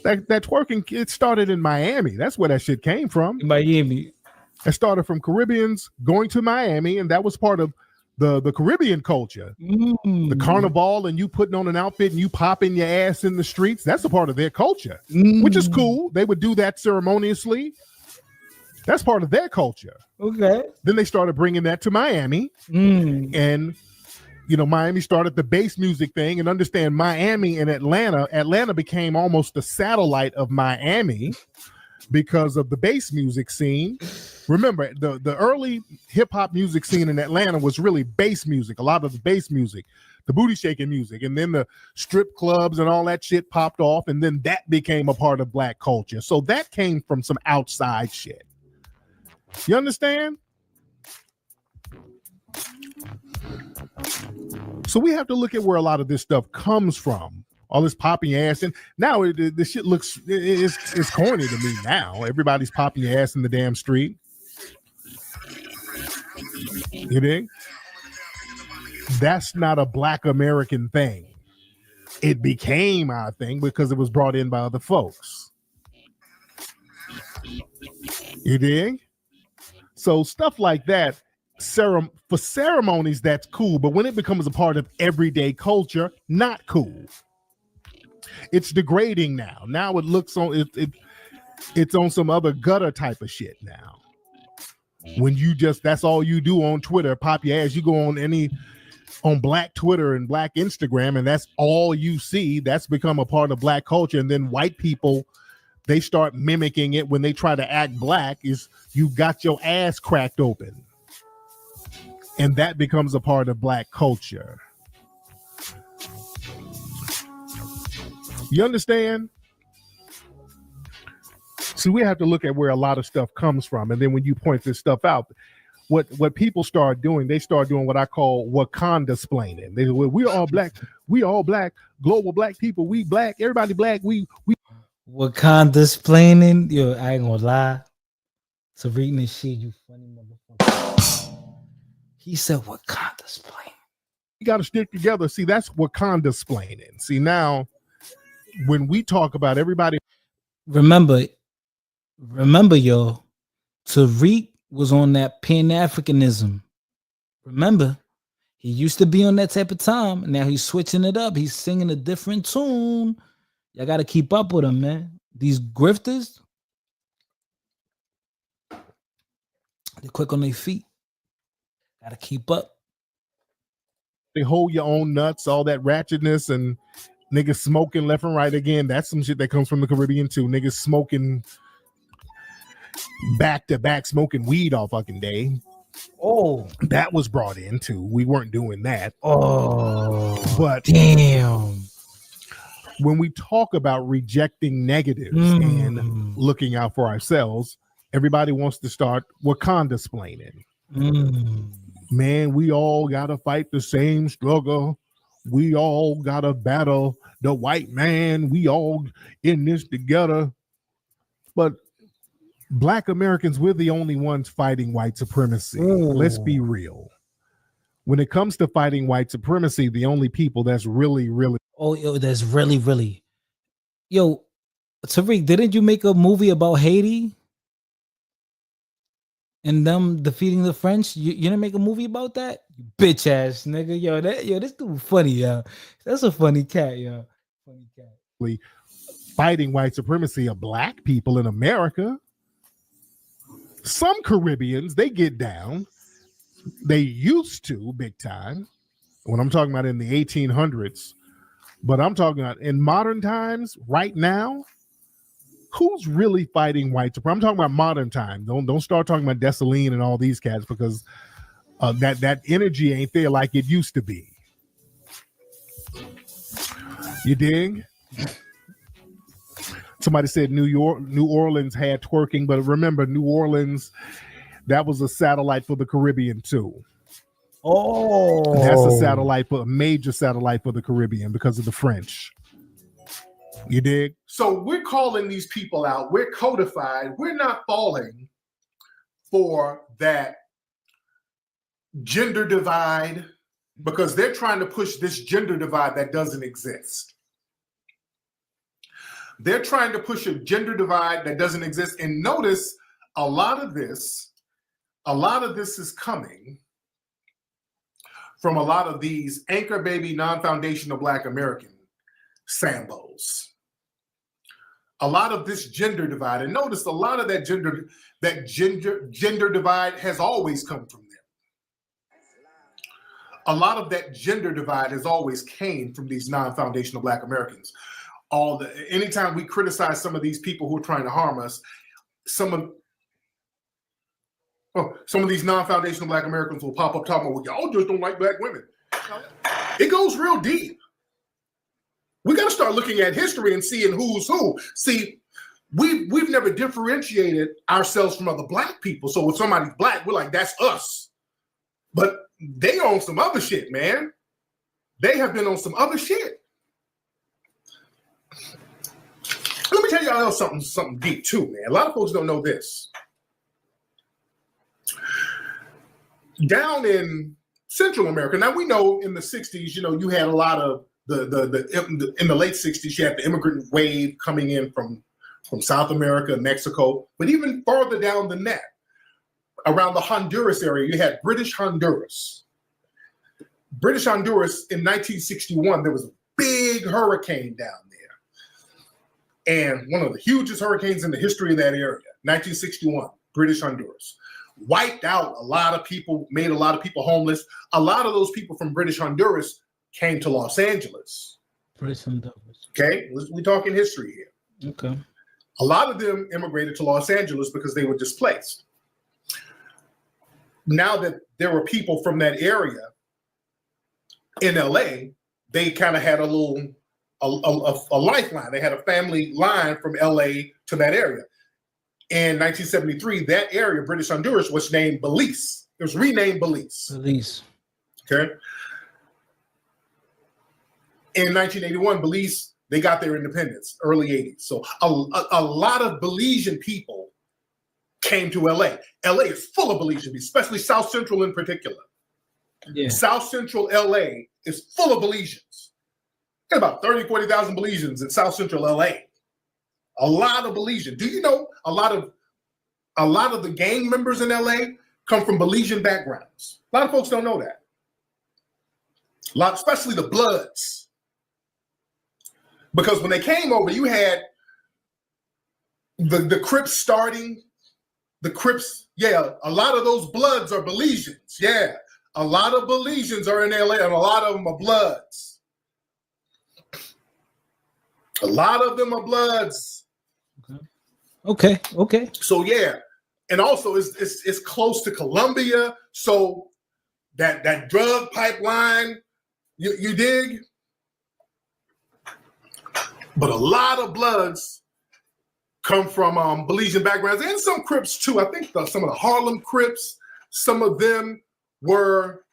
That twerking, it started in Miami. That's where that shit came from. In Miami. It started from Caribbeans going to Miami, and that was part of the Caribbean culture, the carnival, and you putting on an outfit and you popping your ass in the streets. That's a part of their culture, which is cool. They would do that ceremoniously. That's part of their culture. Okay. Then they started bringing that to Miami, and Miami started the bass music thing. And understand, Miami and Atlanta became almost the satellite of Miami because of the bass music scene. Remember, the early hip hop music scene in Atlanta was really bass music. A lot of the bass music, the booty shaking music, and then the strip clubs and all that shit popped off, and then that became a part of black culture. So that came from some outside shit. You understand? So we have to look at where a lot of this stuff comes from. All this popping ass, and now this shit looks it's corny to me now. Everybody's popping your ass in the damn street. You dig? That's not a black American thing. It became our thing because it was brought in by other folks. You dig? So stuff like that, for ceremonies, that's cool. But when it becomes a part of everyday culture, not cool. It's degrading now. Now it looks on it's on some other gutter type of shit now. When that's all you do on Twitter, pop your ass. You go on black Twitter and black Instagram, and that's all you see. That's become a part of black culture. And then white people, they start mimicking it when they try to act black. Is you got your ass cracked open, and that becomes a part of black culture. You understand? So we have to look at where a lot of stuff comes from. And then when you point this stuff out, what people start doing, they start doing what I call Wakanda splaining. We're all black, global black people, we black, everybody black, we Wakanda splaining. Yo, I ain't gonna lie. To reading this shit, you funny motherfucker. He said Wakanda splaining. You gotta stick together. See, that's Wakanda splaining. See, now when we talk about everybody, remember, yo, Tariq was on that Pan-Africanism. Remember, he used to be on that type of time. Now he's switching it up. He's singing a different tune. Y'all got to keep up with him, man. These grifters, they're quick on their feet. Got to keep up. They hold your own nuts, all that ratchetness, and niggas smoking left and right. Again, that's some shit that comes from the Caribbean too. Niggas smoking back to back, smoking weed all fucking day. Oh, that was brought in too. We weren't doing that. Oh, but damn. When we talk about rejecting negatives and looking out for ourselves, everybody wants to start Wakanda splaining. Man, we all gotta fight the same struggle. We all gotta battle the white man. We all in this together. But Black Americans, we're the only ones fighting white supremacy. Let's be real. When it comes to fighting white supremacy, the only people that's really that's really yo, Tariq, didn't you make a movie about Haiti and them defeating the French? You didn't make a movie about that? You bitch ass nigga. Yo, this dude funny, yo. That's a funny cat, yo. Funny cat. Fighting white supremacy of black people in America. Some Caribbeans, they get down. They used to big time. When I'm talking about in the 1800s, but I'm talking about in modern times, right now, who's really fighting white supremacy? I'm talking about modern time. Don't start talking about Dessalines and all these cats, because that energy ain't there like it used to be. You dig? Somebody said New Orleans had twerking, but remember, New Orleans, that was a satellite for the Caribbean too. Oh, that's a major satellite for the Caribbean because of the French. You dig? So we're calling these people out. We're codified. We're not falling for that gender divide because they're trying to push this gender divide that doesn't exist. They're trying to push a gender divide that doesn't exist. And notice a lot of this is coming from a lot of these anchor baby non-foundational Black American Sambos. A lot of this gender divide, and notice a lot of that gender divide has always come from them. A lot of that gender divide has always came from these non-foundational Black Americans. Anytime we criticize some of these people who are trying to harm us, some of these non-foundational Black Americans will pop up talking about, well, y'all just don't like Black women. It goes real deep. We got to start looking at history and seeing who's who. See, we've never differentiated ourselves from other Black people. So when somebody's Black, we're like, that's us. But they on some other shit, man. They have been on some other shit. Let me tell y'all something deep too, man. A lot of folks don't know this. Down in Central America, now we know in the 60s, you had a lot of in the late 60s, you had the immigrant wave coming in from South America and Mexico, but even farther down than that, around the Honduras area, you had British Honduras. British Honduras in 1961, there was a big hurricane down there. And one of the hugest hurricanes in the history of that area, 1961, British Honduras. Wiped out a lot of people, made a lot of people homeless. A lot of those people from British Honduras came to Los Angeles. British Honduras. Okay, we're talking history here. Okay. A lot of them immigrated to Los Angeles because they were displaced. Now that there were people from that area in LA, they kind of had a lifeline. They had a family line from LA to that area. In 1973, that area, British Honduras, was named Belize. It was renamed Belize. Belize. Okay. In 1981, Belize, they got their independence, early 80s. So a lot of Belizean people came to LA. LA is full of Belizean people, especially South Central in particular. Yeah. South Central LA is full of Belizeans. Got about 30, 40,000 Belizeans in South Central LA. A lot of Belizean. Do you know a lot of the gang members in LA come from Belizean backgrounds? A lot of folks don't know that. Especially the Bloods. Because when they came over, you had the Crips starting. The Crips, yeah, a lot of those Bloods are Belizeans. Yeah, a lot of Belizeans are in LA, and a lot of them are Bloods. A lot of them are Bloods. Okay. So yeah, and also it's close to Colombia, so that drug pipeline, you dig? But a lot of Bloods come from Belizean backgrounds and some Crips too. I think some of the Harlem Crips, some of them were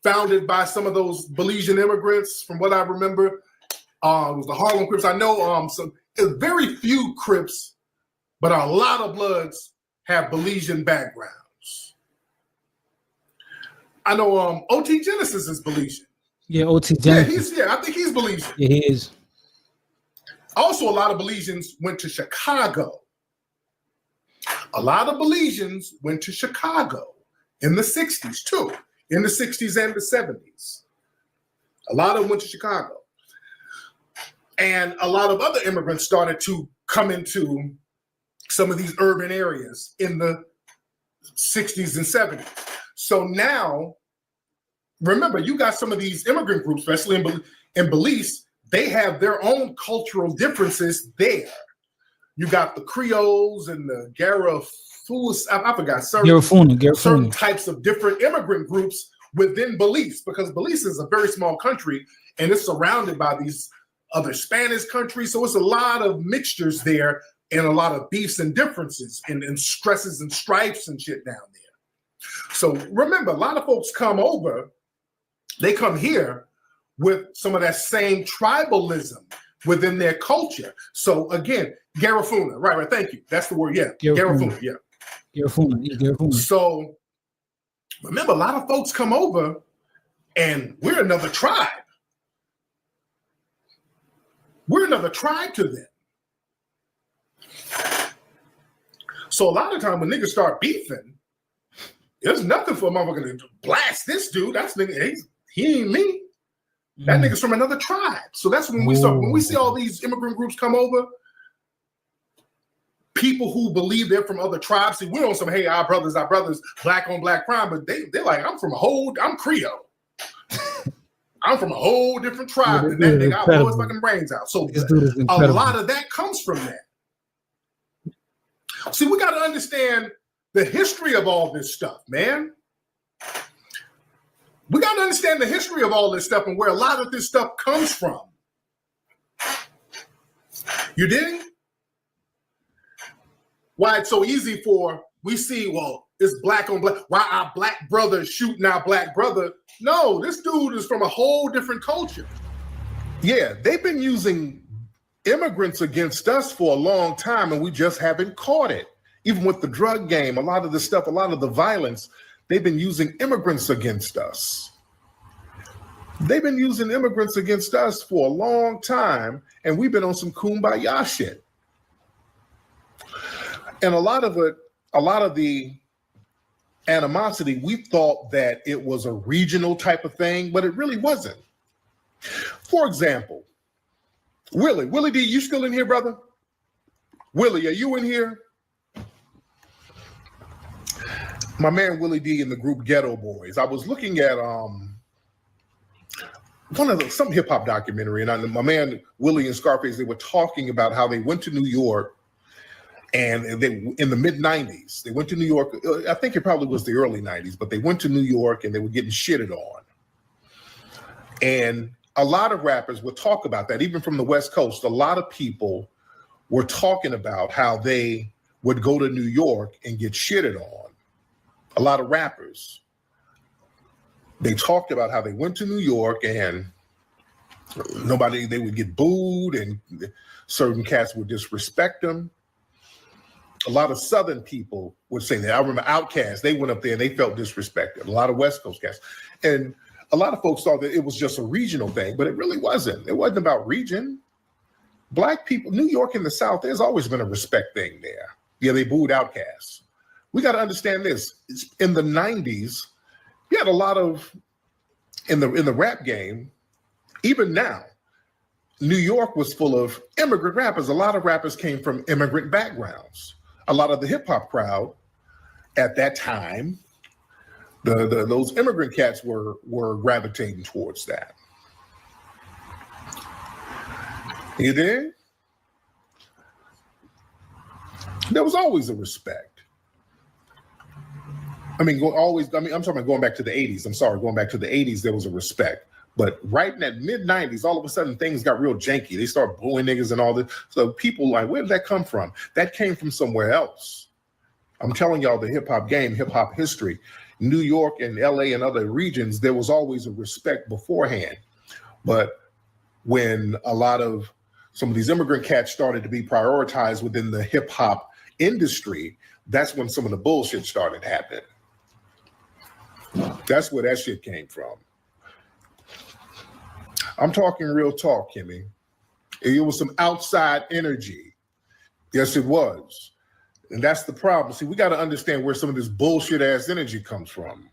founded by some of those Belizean immigrants, from what I remember. It was the Harlem Crips. I know very few Crips, but a lot of Bloods have Belizean backgrounds. I know OT Genesis is Belizean. Yeah, OT Genesis. I think he's Belizean. Yeah, he is. Also, a lot of Belizeans went to Chicago. A lot of Belizeans went to Chicago in the 60s too, in the 60s and the 70s. A lot of them went to Chicago. And a lot of other immigrants started to come into some of these urban areas in the 60s and 70s. So now, remember, you got some of these immigrant groups, especially in Belize, they have their own cultural differences there. You got the Creoles and the Garifuna, I forgot, certain types of different immigrant groups within Belize, because Belize is a very small country and it's surrounded by these other Spanish countries. So it's a lot of mixtures there and a lot of beefs and differences and stresses and stripes and shit down there. So remember, a lot of folks come over, they come here with some of that same tribalism within their culture. So again, Garifuna, right, thank you. That's the word, yeah. Garifuna, yeah. Garifuna. So remember, a lot of folks come over and we're another tribe. We're another tribe to them. So a lot of time when niggas start beefing, there's nothing for a motherfucker to blast this dude. That's nigga, he ain't me. That nigga's from another tribe. So that's when we start, when we see all these immigrant groups come over, people who believe they're from other tribes, see, we're on some, hey, our brothers, black on black crime, but they're like, I'm Creole. I'm from a whole different tribe than that nigga. I'll blow his fucking brains out. So a lot of that comes from that. See, we got to understand the history of all this stuff, man. We got to understand the history of all this stuff and where a lot of this stuff comes from. You dig? Why it's so easy for, we see, well, it's black on black. Why our black brother shooting our black brother? No, this dude is from a whole different culture. Yeah, they've been using immigrants against us for a long time, and we just haven't caught it. Even with the drug game, a lot of the stuff, a lot of the violence, they've been using immigrants against us. They've been using immigrants against us for a long time, and we've been on some kumbaya shit. And a lot of the animosity, we thought that it was a regional type of thing, but it really wasn't. For example, Willie D, you still in here, brother? Willie, are you in here? My man Willie D in the group Ghetto Boys. I was looking at some hip hop documentary, and my man Willie and Scarface, they were talking about how they went to New York, and they in the mid '90s, they went to New York. I think it probably was the early '90s, but they went to New York and they were getting shitted on. And a lot of rappers would talk about that, even from the West Coast. A lot of people were talking about how they would go to New York and get shitted on. A lot of rappers. They talked about how they went to New York and they would get booed and certain cats would disrespect them. A lot of Southern people would say that. I remember Outkast, they went up there and they felt disrespected. A lot of West Coast cats. And a lot of folks thought that it was just a regional thing, but it really wasn't. It wasn't about region. Black people, New York and the South, there's always been a respect thing there. Yeah, they booed Outkast. We got to understand this. In the 90s, you had a lot of, in the rap game, even now, New York was full of immigrant rappers. A lot of rappers came from immigrant backgrounds. A lot of the hip hop crowd at that time, those immigrant cats were gravitating towards that. You dig? There was always a respect. I'm talking about going back to the 80s. I'm sorry, going back to the 80s, there was a respect. But right in that mid-90s, all of a sudden things got real janky. They start booing niggas and all this. So people like, where did that come from? That came from somewhere else. I'm telling y'all the hip-hop game, hip-hop history. New York and LA and other regions, there was always a respect beforehand. But when some of these immigrant cats started to be prioritized within the hip-hop industry, that's when some of the bullshit started happening. That's where that shit came from. I'm talking real talk, Kimmy. It was some outside energy. Yes, it was. And that's the problem. See, we got to understand where some of this bullshit ass energy comes from.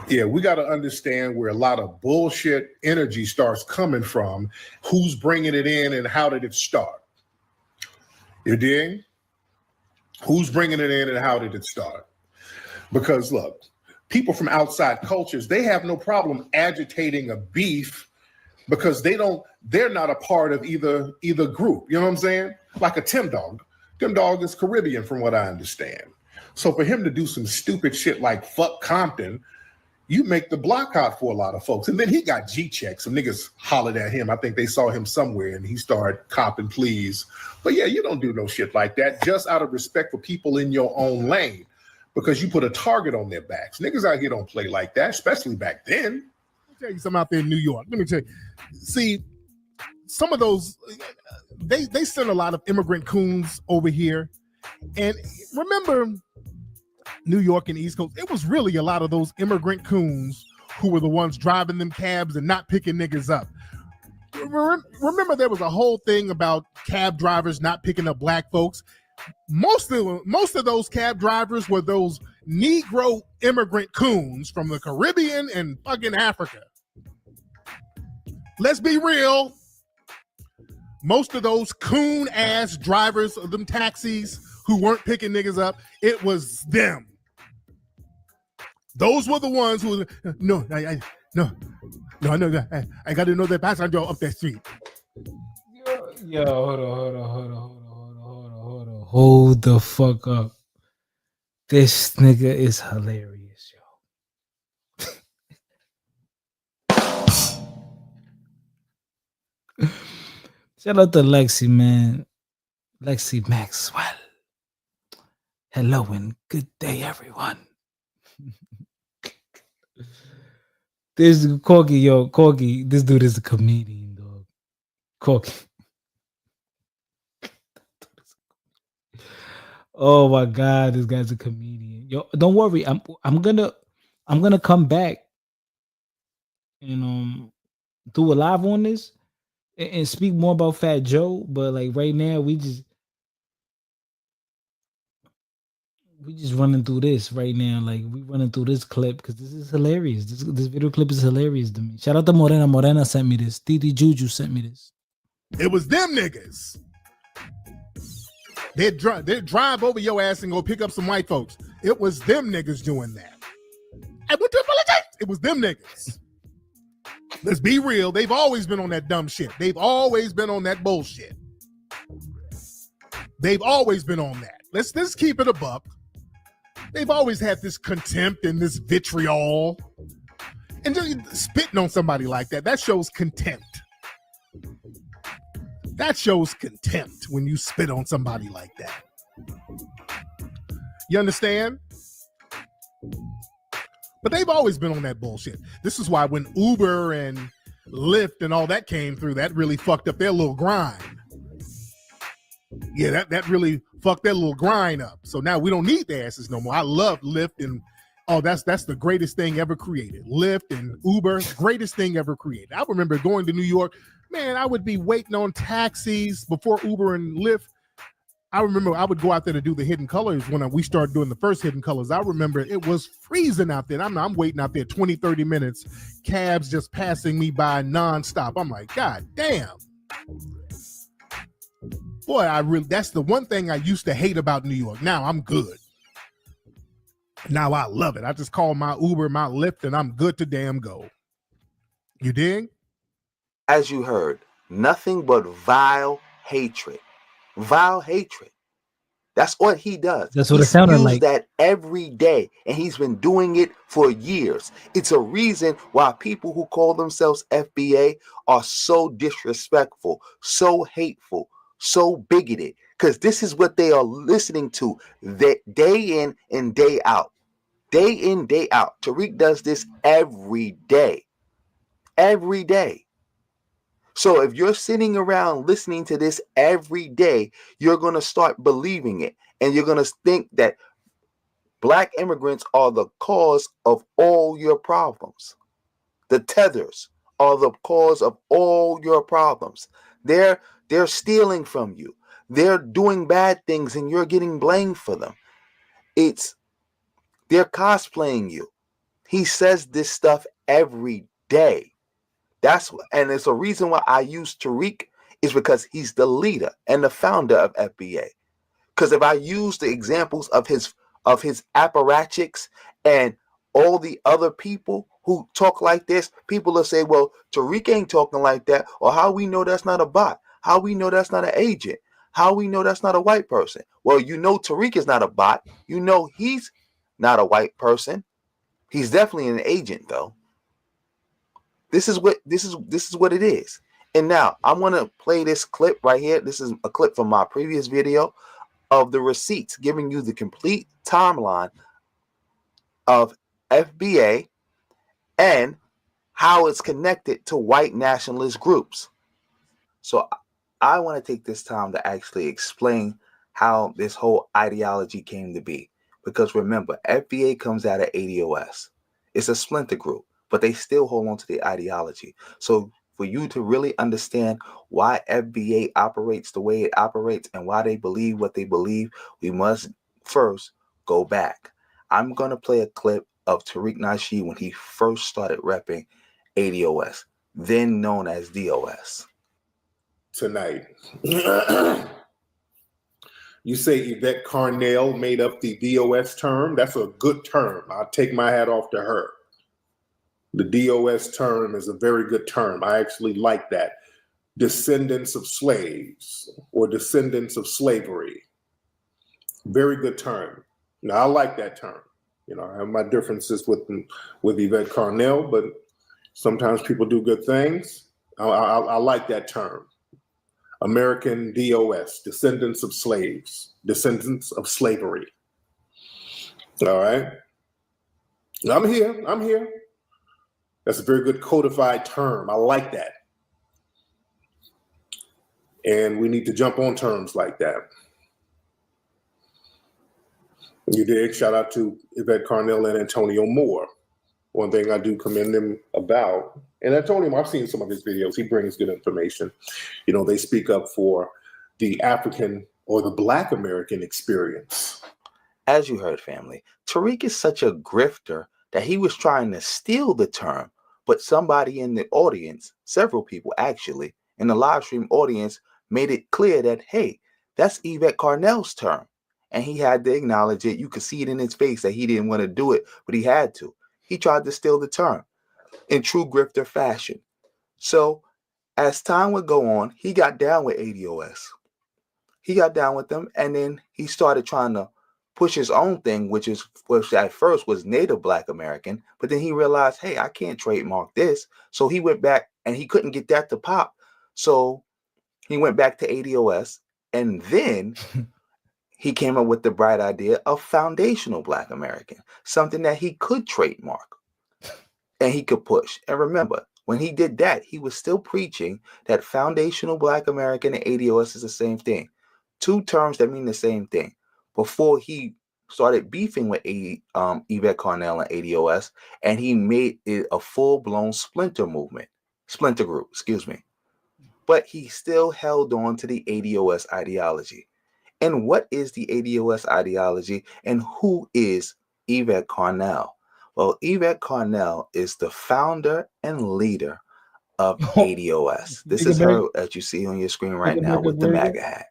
Yeah, we got to understand where a lot of bullshit energy starts coming from, who's bringing it in and how did it start. You dig? Who's bringing it in and how did it start? Because look, people from outside cultures, they have no problem agitating a beef because they're not a part of either group. You know what I'm saying? Like a Tim Dog. Tim Dog is Caribbean from what I understand. So for him to do some stupid shit like fuck Compton, you make the block out for a lot of folks. And then he got G-check. Some niggas hollered at him. I think they saw him somewhere and he started copping pleas. But yeah, you don't do no shit like that just out of respect for people in your own lane. Because you put a target on their backs. Niggas out here don't play like that, especially back then. Let me tell you something out there in New York. Let me tell you. See, some of those, they send a lot of immigrant coons over here. And remember, New York and East Coast, it was really a lot of those immigrant coons who were the ones driving them cabs and not picking niggas up. Remember, there was a whole thing about cab drivers not picking up black folks. Most of those cab drivers were those Negro immigrant coons from the Caribbean and fucking Africa. Let's be real. Most of those coon ass drivers of them taxis who weren't picking niggas up, it was them. Those were the ones who, no, I know that. I got to know the passenger up that street. Yo, hold the fuck up. This nigga is hilarious, yo. Shout out to Lexi, man. Lexi Maxwell. Hello and good day, everyone. This Corky, this dude is a comedian, dog. Corky. Oh my god, this guy's a comedian. Yo, don't worry. I'm gonna come back and do a live on this and speak more about Fat Joe. But like right now, we just running through this right now. Like we running through this clip because this is hilarious. This video clip is hilarious to me. Shout out to Morena. Morena sent me this. Titi Juju sent me this. It was them niggas. They'd drive over your ass and go pick up some white folks. It was them niggas doing that. I went to apologize. It was them niggas. Let's be real. They've always been on that dumb shit. They've always been on that bullshit. They've always been on that. Let's keep it a buck. They've always had this contempt and this vitriol. And just spitting on somebody like that shows contempt. That shows contempt when you spit on somebody like that. You understand? But they've always been on that bullshit. This is why when Uber and Lyft and all that came through, that really fucked up their little grind. Yeah, that really fucked their little grind up. So now we don't need the asses no more. I love Lyft and that's the greatest thing ever created. Lyft and Uber, greatest thing ever created. I remember going to New York. Man, I would be waiting on taxis before Uber and Lyft. I remember I would go out there to do the Hidden Colors when we started doing the first Hidden Colors. I remember it was freezing out there. I'm waiting out there 20, 30 minutes, cabs just passing me by nonstop. I'm like, God damn. Boy, that's the one thing I used to hate about New York. Now I'm good. Now I love it. I just call my Uber, my Lyft, and I'm good to damn go. You dig? As you heard, nothing but vile hatred. Vile hatred. That's what he does. That's what it sounded like. He uses that every day, and he's been doing it for years. It's a reason why people who call themselves FBA are so disrespectful, so hateful, so bigoted, because this is what they are listening to day in and day out. Day in, day out. Tariq does this every day. Every day. So if you're sitting around listening to this every day, you're going to start believing it. And you're going to think that black immigrants are the cause of all your problems. The tethers are the cause of all your problems. They're stealing from you. They're doing bad things and you're getting blamed for them. They're cosplaying you. He says this stuff every day. And it's a reason why I use Tariq is because he's the leader and the founder of FBA. Because if I use the examples of his apparatchiks and all the other people who talk like this, people will say, well, Tariq ain't talking like that. Or how we know that's not a bot? How we know that's not an agent? How we know that's not a white person? Well, you know Tariq is not a bot. You know he's not a white person. He's definitely an agent, though. This is what it is. And now I'm going to play this clip right here. This is a clip from my previous video of the receipts giving you the complete timeline of FBA and how it's connected to white nationalist groups. So I want to take this time to actually explain how this whole ideology came to be. Because remember, FBA comes out of ADOS. It's a splinter group, but they still hold on to the ideology. So for you to really understand why FBA operates the way it operates and why they believe what they believe, we must first go back. I'm going to play a clip of Tariq Nasheed when he first started repping ADOS, then known as DOS. Tonight. You say Yvette Carnell made up the DOS term. That's a good term. I'll take my hat off to her. The DOS term is a very good term. I actually like that. Descendants of slaves or descendants of slavery. Very good term. Now, I like that term. You know, I have my differences with Yvette Carnell, but sometimes people do good things. I like that term. American DOS, descendants of slaves, descendants of slavery. All right. I'm here. That's a very good codified term. I like that. And we need to jump on terms like that. You did. Shout out to Yvette Carnell and Antonio Moore. One thing I do commend them about, and Antonio, I've seen some of his videos. He brings good information. You know, they speak up for the African or the Black American experience. As you heard, family, Tariq is such a grifter that he was trying to steal the term, but somebody in the audience, several people actually, in the live stream audience, made it clear that, hey, that's Yvette Carnell's term. And he had to acknowledge it. You could see it in his face that he didn't want to do it, but he had to. He tried to steal the term in true grifter fashion. So as time would go on, he got down with ADOS. He got down with them, and then he started trying to push his own thing, which at first was Native Black American, but then he realized, hey, I can't trademark this. So he went back and he couldn't get that to pop. So he went back to ADOS, and then he came up with the bright idea of foundational Black American, something that he could trademark and he could push. And remember, when he did that, he was still preaching that foundational Black American and ADOS is the same thing. Two terms that mean the same thing. Before he started beefing with Yvette Carnell and ADOS, and he made it a full-blown splinter group, But he still held on to the ADOS ideology. And what is the ADOS ideology, and who is Yvette Carnell? Well, Yvette Carnell is the founder and leader of ADOS. This is her that you see on your screen right now with the MAGA hat.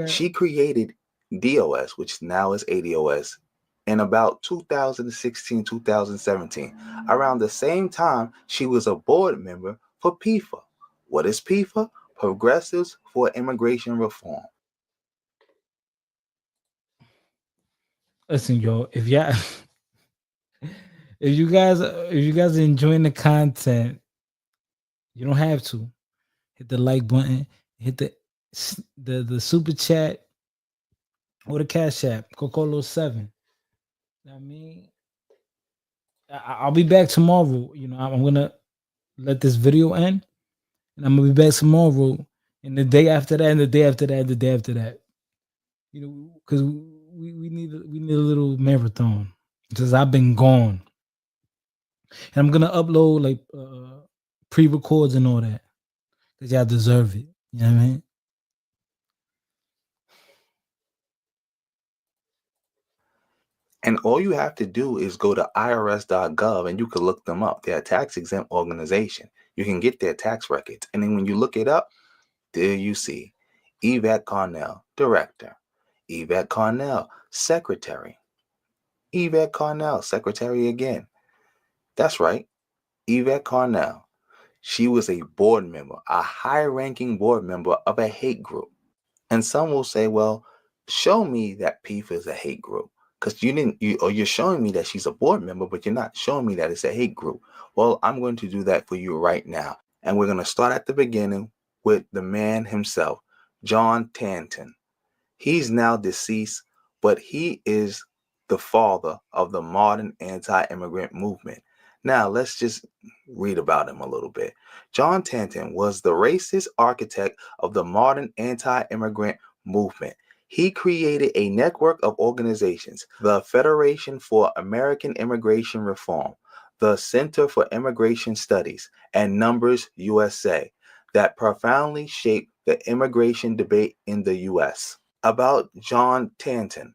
She created DOS, which now is ADOS, in about 2016, 2017. Around the same time, she was a board member for PIFA. What is PIFA? Progressives for Immigration Reform. Listen, yo, if you guys are enjoying the content, you don't have to hit the like button, hit the super chat or the cash app, Cocolo7. I mean, I'll be back tomorrow. You know, I'm gonna let this video end, and I'm gonna be back tomorrow, and the day after that, and the day after that, and the day after that. You know, because we need a little marathon because I've been gone, and I'm gonna upload like pre-records and all that because y'all deserve it. You know what I mean? And all you have to do is go to irs.gov and you can look them up. They're a tax exempt organization. You can get their tax records. And then when you look it up, there you see Yvette Carnell, director. Yvette Carnell, secretary. Yvette Carnell, secretary again. That's right, Yvette Carnell. She was a board member, a high-ranking board member of a hate group. And some will say, well, show me that PIFA is a hate group. Because you're showing me that she's a board member, but you're not showing me that it's a hate group. Well, I'm going to do that for you right now. And we're going to start at the beginning with the man himself, John Tanton. He's now deceased, but he is the father of the modern anti-immigrant movement. Now, let's just read about him a little bit. John Tanton was the racist architect of the modern anti-immigrant movement. He created a network of organizations, the Federation for American Immigration Reform, the Center for Immigration Studies, and Numbers USA, that profoundly shaped the immigration debate in the U.S. About John Tanton.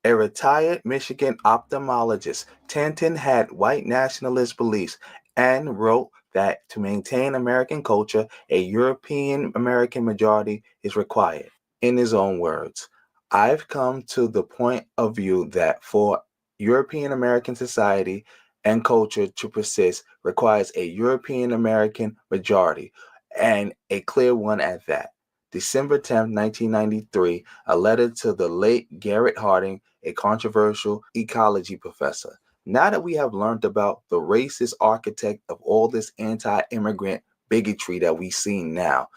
A retired Michigan ophthalmologist, Tanton had white nationalist beliefs and wrote that to maintain American culture, a European American majority is required. In his own words, I've come to the point of view that for European American society and culture to persist requires a European American majority, and a clear one at that. December 10th, 1993, a letter to the late Garrett Harding, a controversial ecology professor. Now that we have learned about the racist architect of all this anti-immigrant bigotry that we see now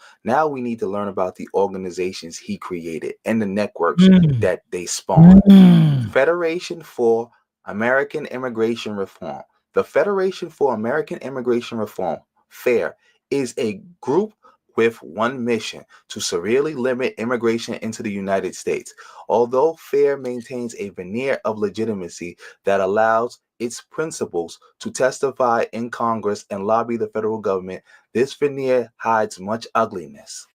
we need to learn about the organizations he created and the networks Mm. that they spawned. Mm. Federation for American Immigration Reform. The Federation for American Immigration Reform, FAIR, is a group with one mission to severely limit immigration into the United States. Although FAIR maintains a veneer of legitimacy that allows its principals to testify in Congress and lobby the federal government, this veneer hides much ugliness.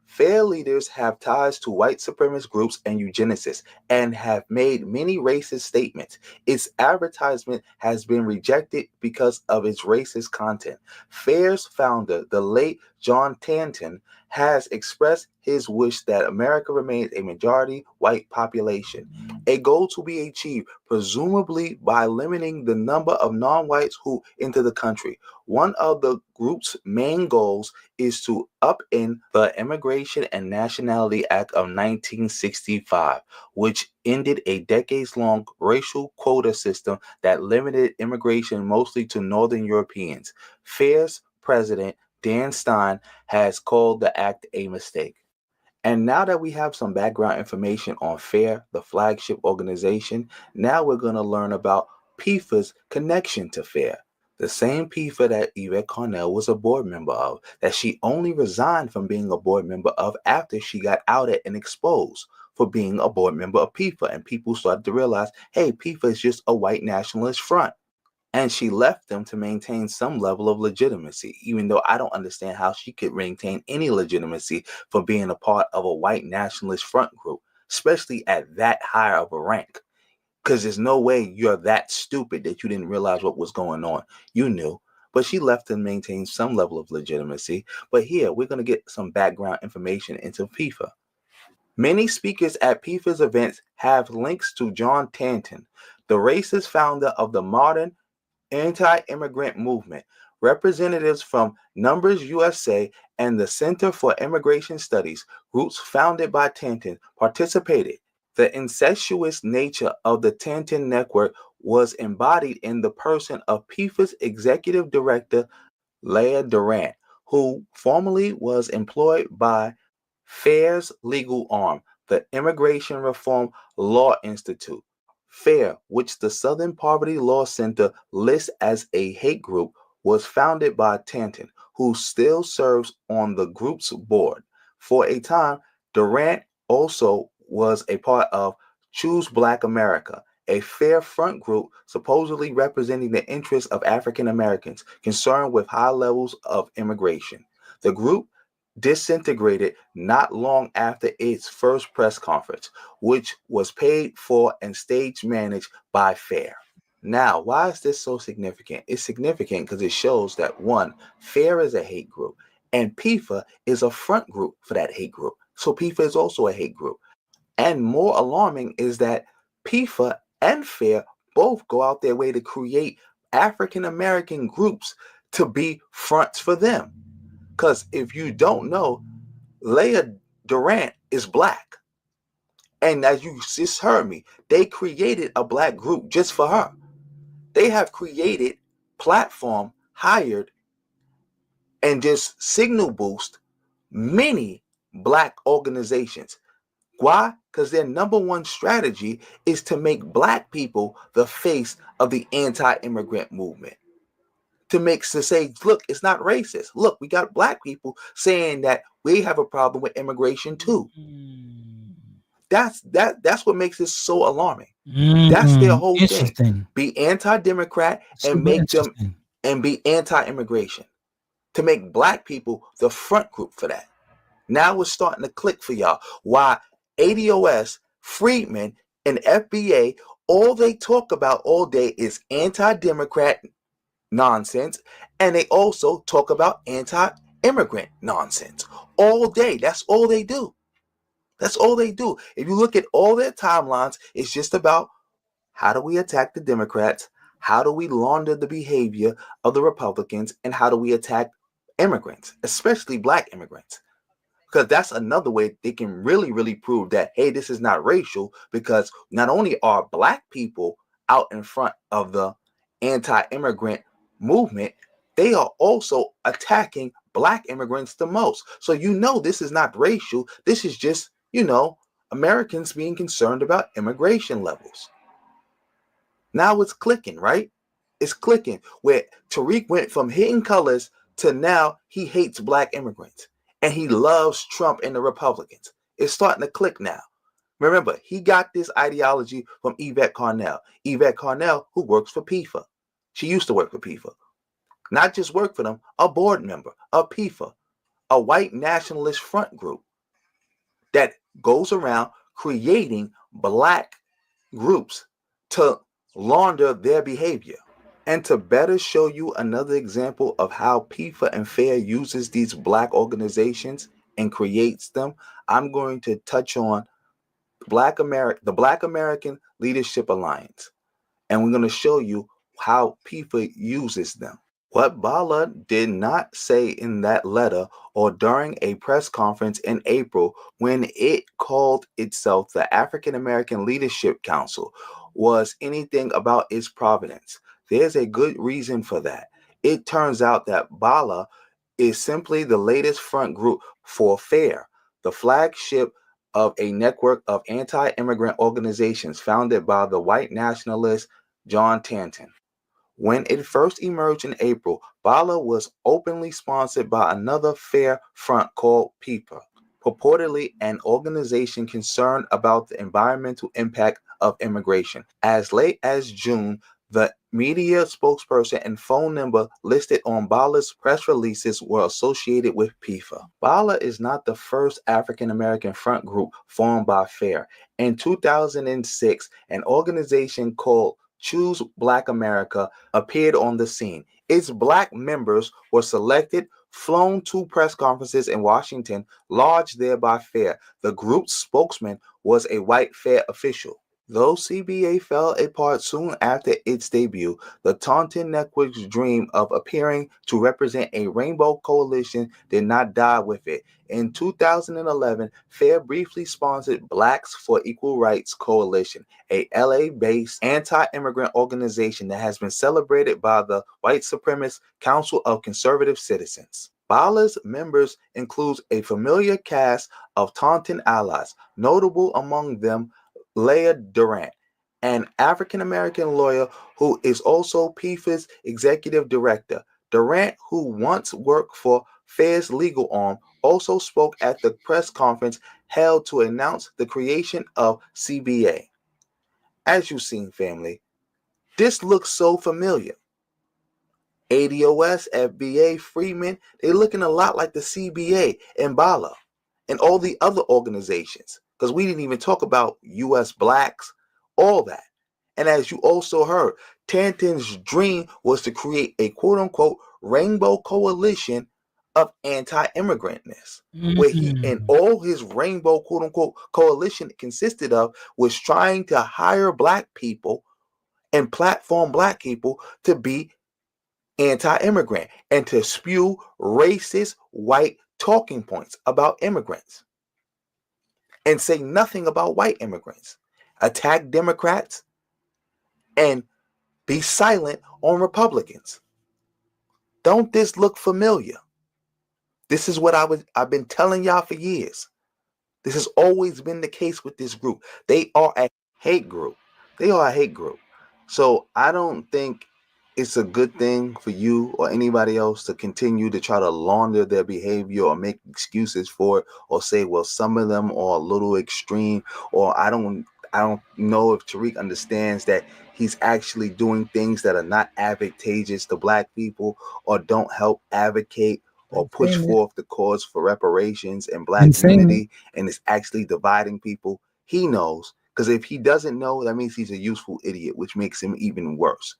Fair leaders have ties to white supremacist groups and eugenicists and have made many racist statements. Its advertisement has been rejected because of its racist content. Fair's founder, the late John Tanton, has expressed his wish that America remains a majority white population, a goal to be achieved presumably by limiting the number of non-whites who enter the country. One of the group's main goals is to upend the Immigration and Nationality Act of 1965, which ended a decades-long racial quota system that limited immigration mostly to Northern Europeans. FAIR's president, Dan Stein, has called the act a mistake. And now that we have some background information on FAIR, the flagship organization, now we're going to learn about PIFA's connection to FAIR. The same PIFA that Yvette Carnell was a board member of, that she only resigned from being a board member of after she got outed and exposed for being a board member of PIFA. And people started to realize, hey, PIFA is just a white nationalist front. And she left them to maintain some level of legitimacy, even though I don't understand how she could maintain any legitimacy for being a part of a white nationalist front group, especially at that high of a rank. Because there's no way you're that stupid that you didn't realize what was going on. You knew. But she left to maintain some level of legitimacy. But here, we're going to get some background information into PIFA. Many speakers at PIFA's events have links to John Tanton, the racist founder of the modern anti-immigrant movement. Representatives from Numbers USA and the Center for Immigration Studies, groups founded by Tanton, participated. The incestuous nature of the Tanton network was embodied in the person of PIFA's executive director, Leah Durant, who formerly was employed by FAIR's legal arm, the Immigration Reform Law Institute. FAIR, which the Southern Poverty Law Center lists as a hate group, was founded by Tanton, who still serves on the group's board. For a time, Durant also was a part of Choose Black America, a FAIR front group supposedly representing the interests of African Americans concerned with high levels of immigration. The group disintegrated not long after its first press conference, which was paid for and stage managed by FAIR. Now, why is this so significant? It's significant because it shows that one, FAIR is a hate group, and PIFA is a front group for that hate group. So PIFA is also a hate group. And more alarming is that PIFA and FAIR both go out their way to create African American groups to be fronts for them. Because if you don't know, Leah Durant is black. And as you just heard me, they created a black group just for her. They have created, platform, hired, and just signal boost many black organizations. Why? Because their number one strategy is to make black people the face of the anti-immigrant movement. To say, look, it's not racist. Look, we got black people saying that we have a problem with immigration too. That's what makes this so alarming. That's their whole thing. Interesting. Be anti-democrat and Super make them interesting. and be anti-immigration. To make black people the front group for that. Now it's starting to click for y'all. Why ADOS, Friedman, And FBA, all they talk about all day is anti-democrat nonsense, and they also talk about anti-immigrant nonsense all day. That's all they do. That's all they do. If you look at all their timelines, it's just about how do we attack the Democrats, how do we launder the behavior of the Republicans, and how do we attack immigrants, especially black immigrants. Because that's another way they can really, really prove that, hey, this is not racial, because not only are black people out in front of the anti-immigrant movement, they are also attacking black immigrants the most. So this is not racial. This is just, Americans being concerned about immigration levels. Now it's clicking, right? It's clicking where Tariq went from hating colors to now he hates black immigrants and he loves Trump and the Republicans. It's starting to click now. Remember, he got this ideology from Yvette Carnell. Yvette Carnell, who works for PIFA. She used to work for PIFA. Not just work for them, a board member of PIFA, a white nationalist front group that goes around creating black groups to launder their behavior. And to better show you another example of how PIFA and FAIR uses these black organizations and creates them, I'm going to touch on the Black American Leadership Alliance. And we're going to show you how PIFA uses them. What Bala did not say in that letter or during a press conference in April when it called itself the African American Leadership Council was anything about its provenance. There's a good reason for that. It turns out that Bala is simply the latest front group for FAIR, the flagship of a network of anti-immigrant organizations founded by the white nationalist John Tanton. When it first emerged in April, Bala was openly sponsored by another FAIR front called PIPA, purportedly an organization concerned about the environmental impact of immigration. As late as June, the media spokesperson and phone number listed on Bala's press releases were associated with PIFA. Bala is not the first African American front group formed by FAIR. In 2006, an organization called Choose Black America appeared on the scene. Its black members were selected, flown to press conferences in Washington, lodged there by FAIR. The group's spokesman was a white FAIR official. Though CBA fell apart soon after its debut, the Taunton Network's dream of appearing to represent a rainbow coalition did not die with it. In 2011, FAIR briefly sponsored Blacks for Equal Rights Coalition, a LA-based anti-immigrant organization that has been celebrated by the white supremacist Council of Conservative Citizens. Bala's members include a familiar cast of Taunton allies, notable among them Leah Durant, an African-American lawyer who is also PIFA's executive director. Durant, who once worked for FAIR's legal arm, also spoke at the press conference held to announce the creation of CBA. As you've seen, family, this looks so familiar. ADOS, FBA, Freeman, they're looking a lot like the CBA and Bala and all the other organizations, because we didn't even talk about U.S. blacks, all that. And as you also heard, Tanton's dream was to create a quote-unquote rainbow coalition of anti-immigrantness, where he and all his rainbow quote-unquote coalition consisted of was trying to hire black people and platform black people to be anti-immigrant and to spew racist white talking points about immigrants and say nothing about white immigrants, attack Democrats, and be silent on Republicans. Don't this look familiar? This is what I've been telling y'all for years. This has always been the case with this group. They are a hate group. They are a hate group. So I don't think it's a good thing for you or anybody else to continue to try to launder their behavior or make excuses for it or say, well, some of them are a little extreme, or I don't know if Tariq understands that he's actually doing things that are not advantageous to black people or don't help advocate or push forth the cause for reparations and black unity, and it's actually dividing people. He knows, Because if he doesn't know, that means he's a useful idiot, which makes him even worse.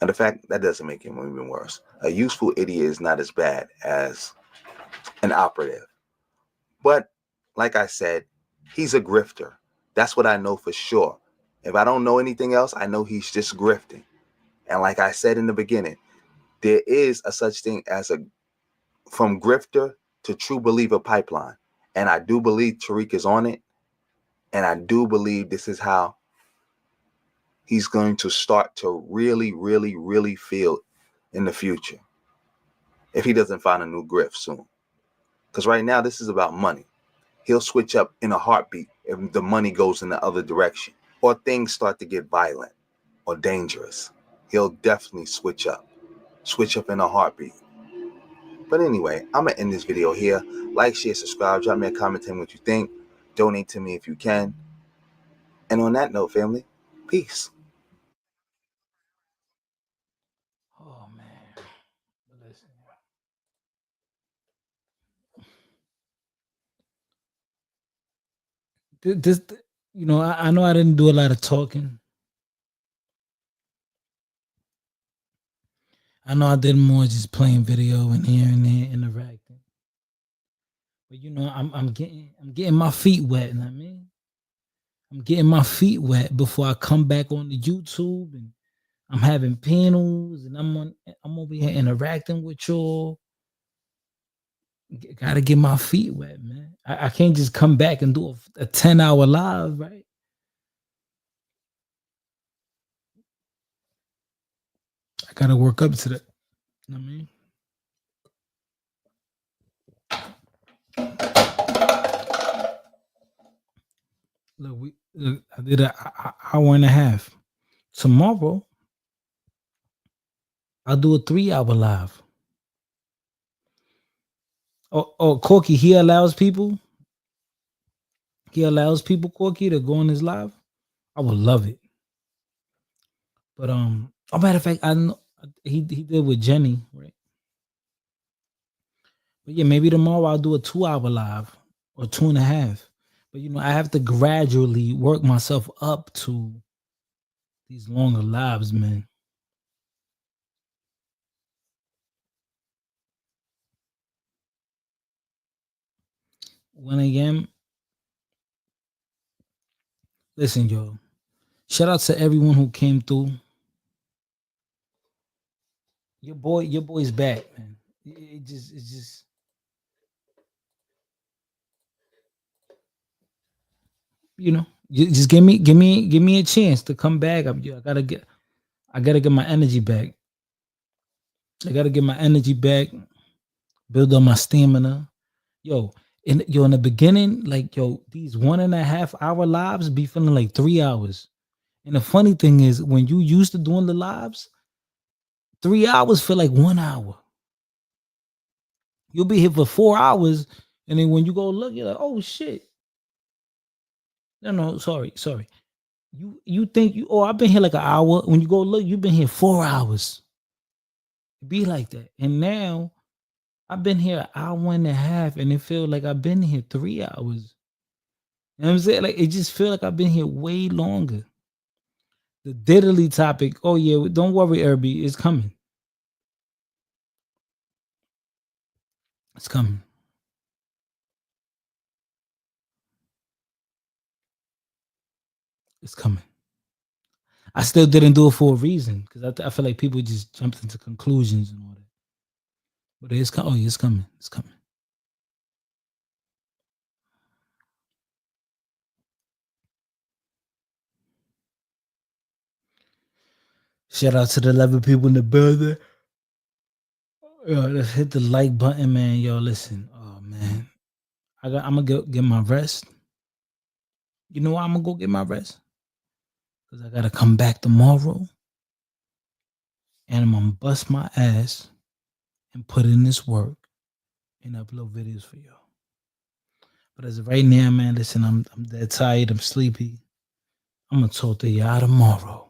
And the fact that doesn't make him even worse. A useful idiot is not as bad as an operative. But like I said, he's a grifter. That's what I know for sure. If I don't know anything else, I know he's just grifting. And like I said in the beginning, there is a such thing as a from grifter to true believer pipeline. And I do believe Tariq is on it. And I do believe this is how he's going to start to really, really, really feel in the future. If he doesn't find a new grift soon. Because right now, this is about money. He'll switch up in a heartbeat if the money goes in the other direction. Or things start to get violent or dangerous. He'll definitely switch up. Switch up in a heartbeat. But anyway, I'm going to end this video here. Like, share, subscribe. Drop me a comment telling me what you think. Donate to me if you can. And on that note, family, peace. Oh man. Listen. This, I know I didn't do a lot of talking. I know I did more just playing video and here and there interacting. But I'm getting my feet wet, you know what I mean? I'm getting my feet wet before I come back on the YouTube, and I'm having panels and I'm over here interacting with y'all. Gotta get my feet wet, man. I can't just come back and do a 10-hour live, right? I gotta work up to that. You know what I mean? Look, I did an hour and a half. Tomorrow, I'll do a 3-hour live. Oh, Corky, he allows people, Corky, to go on his live. I would love it. But matter of fact, I know he did with Jenny, right? But yeah, maybe tomorrow I'll do a 2-hour live or 2.5. But I have to gradually work myself up to these longer lives, man. 1 a.m. Listen, yo. Shout out to everyone who came through. Your boy's back, man. It's just just give me a chance to come back. I gotta get my energy back. I gotta get my energy back, build up my stamina. In the beginning, these 1.5 hour lives be feeling like 3 hours. And the funny thing is, when you used to doing the lives, 3 hours feel like 1 hour. You'll be here for 4 hours, and then when you go look, you're like, oh shit. No, sorry. You think I've been here like an hour. When you go look, you've been here 4 hours. Be like that. And now I've been here an hour and a half, and it feels like I've been here 3 hours. You know what I'm saying? Like, it just feels like I've been here way longer. The diddly topic. Oh yeah, don't worry, Irby, it's coming. It's coming. It's coming. I still didn't do it for a reason, because I feel like people just jumped into conclusions and all that. But it's coming. Oh yeah, it's coming. It's coming. Shout out to the 11 people in the building. Yo, let's hit the like button, man. Yo, listen. Oh man, I'm gonna go get my rest. You know why I'm gonna go get my rest? Because I gotta come back tomorrow, and I'm gonna bust my ass and put in this work and upload videos for y'all. But as of right now, man, listen, I'm dead tired. I'm sleepy. I'm gonna talk to y'all tomorrow.